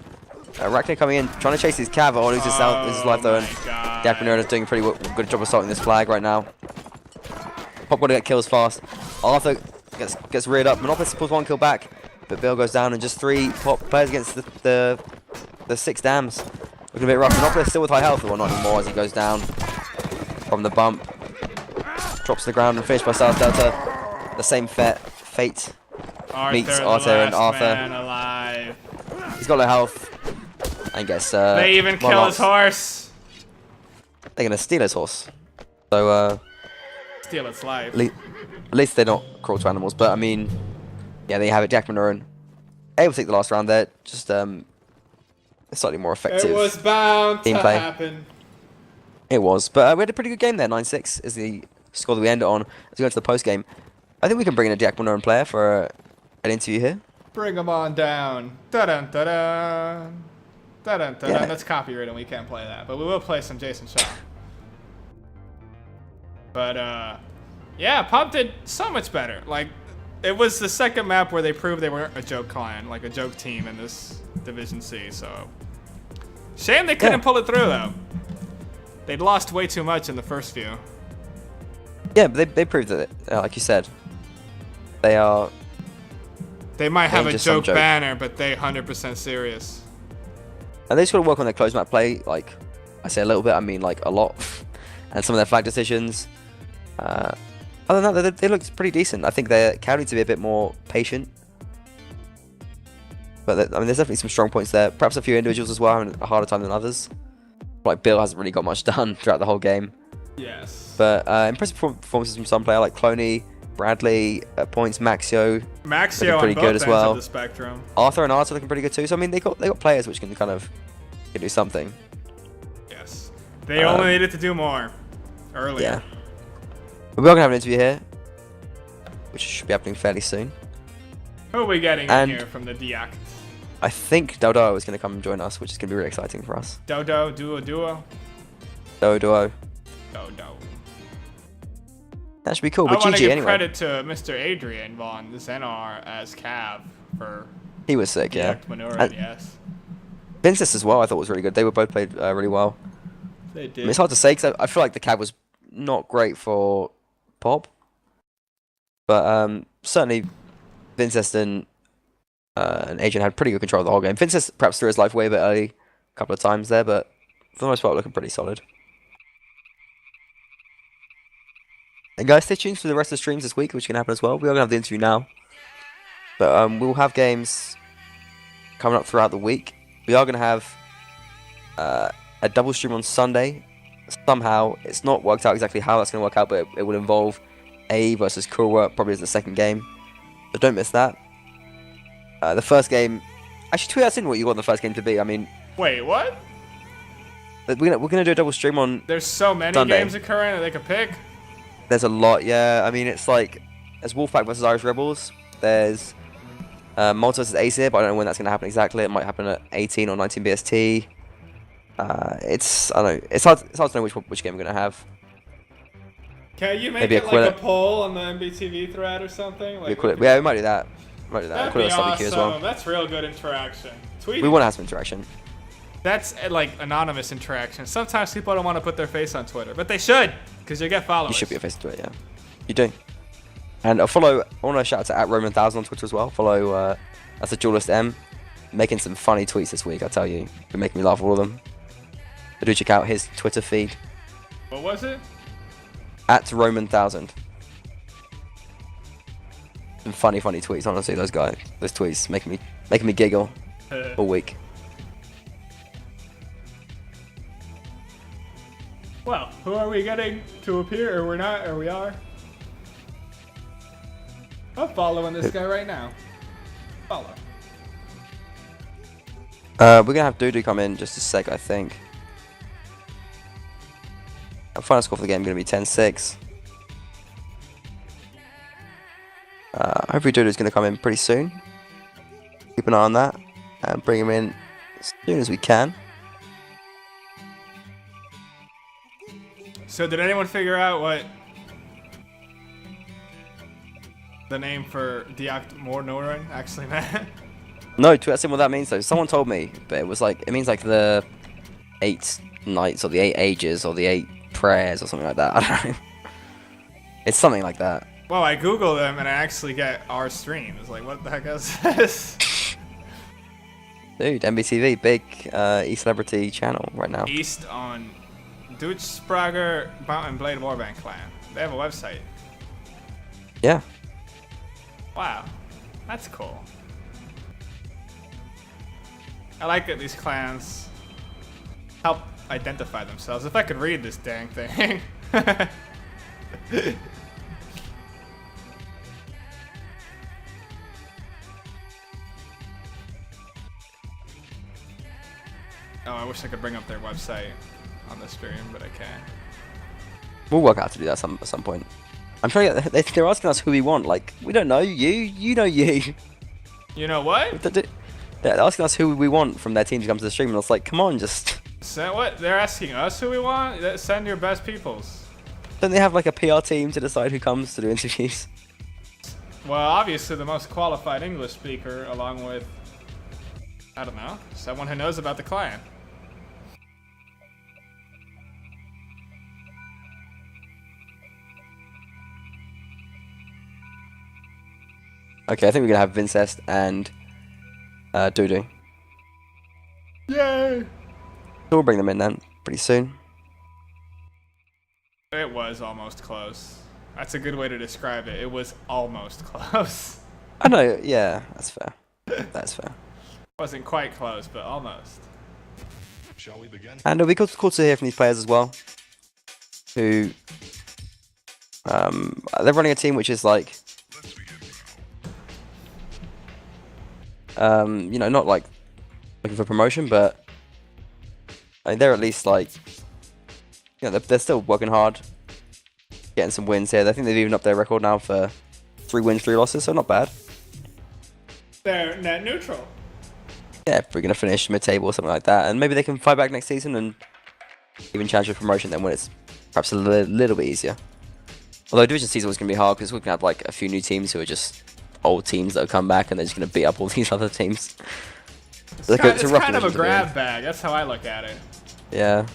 Arachne coming in, trying to chase his cav, or loses his life though, and Jack Monuren is doing a pretty good job of starting this flag right now. Pop got to get kills fast. Arthur gets reared up. Monopolis pulls 1 kill back, but Bill goes down, and just 3 Pop players against the 6 dams. Looking a bit rough. Monopolis still with high health, well not anymore as he goes down from the bump. Drops to the ground and finished by South Delta. The same fate meets Arthur and Arthur. Man alive. He's got low health. And gets They even kill his horse. They're gonna steal his horse. So Steal its life. at least they're not cruel to animals. But I mean, yeah, there you have it. Jack Monuren able to take the last round there. Just slightly more effective. It was bound to gameplay. happen. It was, but we had a pretty good game there. 9-6 is the score that we end it on. As we go into the post game, I think we can bring in a Jack Monuren player for an interview here. Bring them on down. Da-dun, da-dun. Da-dun, da-dun. Yeah. That's copyrighted and we can't play that. But we will play some Jason Shaw. But, yeah, Pop did so much better. Like, it was the second map where they proved they weren't a joke clan, like a joke team in this Division C, so. Shame they couldn't pull it through, though. They'd lost way too much in the first few. Yeah, but they proved it, like you said. They are... They might have a just some joke joke. banner, but they 100% serious. And they just got to work on their close map play. Like, I say a little bit, I mean like a lot. And some of their flag decisions. Other than that, they looked pretty decent. I think they're counting to be a bit more patient. But I mean, there's definitely some strong points there. Perhaps a few individuals as well having a harder time than others. Like Bill hasn't really got much done throughout the whole game. Yes. But impressive performances from some player like Cloney, Bradley, at points, Maxio. Maxio pretty on both good as ends well. of the spectrum. Arthur and Arthur looking pretty good too. So I mean, they got players which can kind of do something. They only needed to do more earlier. Yeah. But we are going to have an interview here, which should be happening fairly soon. Who are we getting in here from the Acht? I think Dodo is going to come and join us, which is going to be really exciting for us. Dodo. Dodo. Dodo. That should be cool. I But want to GG give anyway. credit to Mr. Adrian von Zenar as Cav for He was sick, yeah. Monuren, yes. Vincent as well, I thought was really good. They were both played really well. They did. I mean, it's hard to say because I feel like the cab was not great for Bob, but certainly Vincent and Adrian had pretty good control of the whole game. Vincent perhaps threw his life away a bit early, a couple of times there, but for the most part, looking pretty solid. And guys, stay tuned for the rest of the streams this week, which can happen as well. We are gonna have the interview now, but we'll have games coming up throughout the week. We are gonna have a double stream on Sunday. Somehow, it's not worked out exactly how that's going to work out, but it will involve A versus Kurwa, probably as the second game. So don't miss that. The first game... Actually, tweet us in what you want the first game to be. I mean... Wait, what? We're gonna do a double stream on There's so many Sunday. games occurring that they could pick. There's a lot, yeah. I mean, it's like... There's Wolfpack versus Irish Rebels. There's Malta versus Aesir, but I don't know when that's going to happen exactly. It might happen at 18 or 19 BST. I don't know. It's hard to know which game we're gonna have. Can you make Maybe it like a poll on the MBTV thread or something? Like, Yeah, we might do that. That'd be awesome. As well. That's real good interaction. Tweet. We want to have some interaction. That's like anonymous interaction. Sometimes people don't want to put their face on Twitter, but they should, because you get followers. You should be a face to it, yeah. You do. And follow. I want to shout out to @Roman1000 on Twitter as well. Follow. That's a Duelist M. Making some funny tweets this week. I tell you, been making me laugh all of them. So do check out his Twitter feed. What was it? @Roman1000. Some funny tweets. Honestly, those tweets making me giggle all week. Well, who are we getting to appear, or we're not, or we are? I'm following this guy right now. Follow. We're gonna have Dudu come in just a sec, I think. Our final score for the game is going to be 10-6. Hopefully Dudu's going to come in pretty soon. Keep an eye on that and bring him in as soon as we can. So did anyone figure out what the name for the Acht Monuren actually meant? No, that's what that means though. Someone told me, but it was like, it means like the 8 nights or the 8 ages or the 8 prayers or something like that. I don't know. It's something like that. Well, I googled them and I actually get our stream. It's like, what the heck is this? Dude, MBTV, big e-celebrity channel right now. East on Deutschspracher mount&blade warband clan. They have a website. Yeah. Wow, that's cool. I like that these clans help identify themselves. If I could read this dang thing. Oh, I wish I could bring up their website on the stream, but I can't. We'll work out to do that at some point. I'm sure they're asking us who we want. Like, we don't know you. You know you. You know what? They're asking us who we want from their team to come to the stream, and it's like, come on, just... So what? They're asking us who we want? Send your best peoples. Don't they have like a PR team to decide who comes to do interviews? Well, obviously the most qualified English speaker, along with, I don't know, someone who knows about the client. Okay, I think we're gonna have Vincest and Dudu. Yay! So we'll bring them in then, pretty soon. It was almost close. That's a good way to describe it. It was almost close. I know, yeah, that's fair. That's fair. Wasn't quite close, but almost. Shall we begin? And it'll be cool to hear from these players as well. Who... they're running a team which is like... you know, not like looking for promotion, but I mean, they're at least like you know, they're still working hard, getting some wins here. I think they've even upped their record now for 3 wins, 3 losses, so not bad. They're net neutral. Yeah, if we're gonna finish mid-table or something like that, and maybe they can fight back next season and even challenge for promotion then when it's perhaps a little bit easier. Although division season was gonna be hard because we're gonna have like a few new teams who are just old teams that have come back and they're just gonna beat up all these other teams. It's, It's kind, it's rough kind of a division to be in. grab bag. That's how I look at it. Yeah.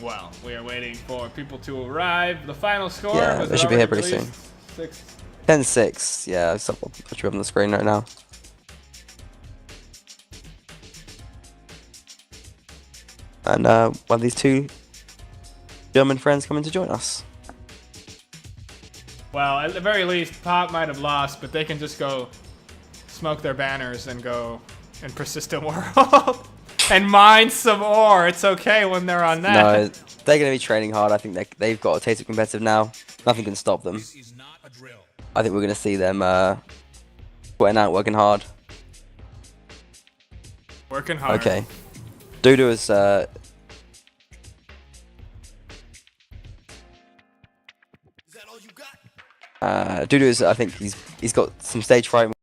Well, we are waiting for people to arrive. The final score. Yeah, was they it should be here already pretty released? 10-6. Yeah, I'll put you up on the screen right now. And one of these 2 German friends coming to join us. Well, at the very least, Pop might have lost, but they can just go smoke their banners and go in Persistent World and mine some ore. It's okay when they're on that. No, they're going to be training hard. I think they've got a taste of competitive now. Nothing can stop them. This is not a drill. I think we're going to see them putting out, working hard. Working hard. Okay. Dudu is... Dudu is, I think he's got some stage fright.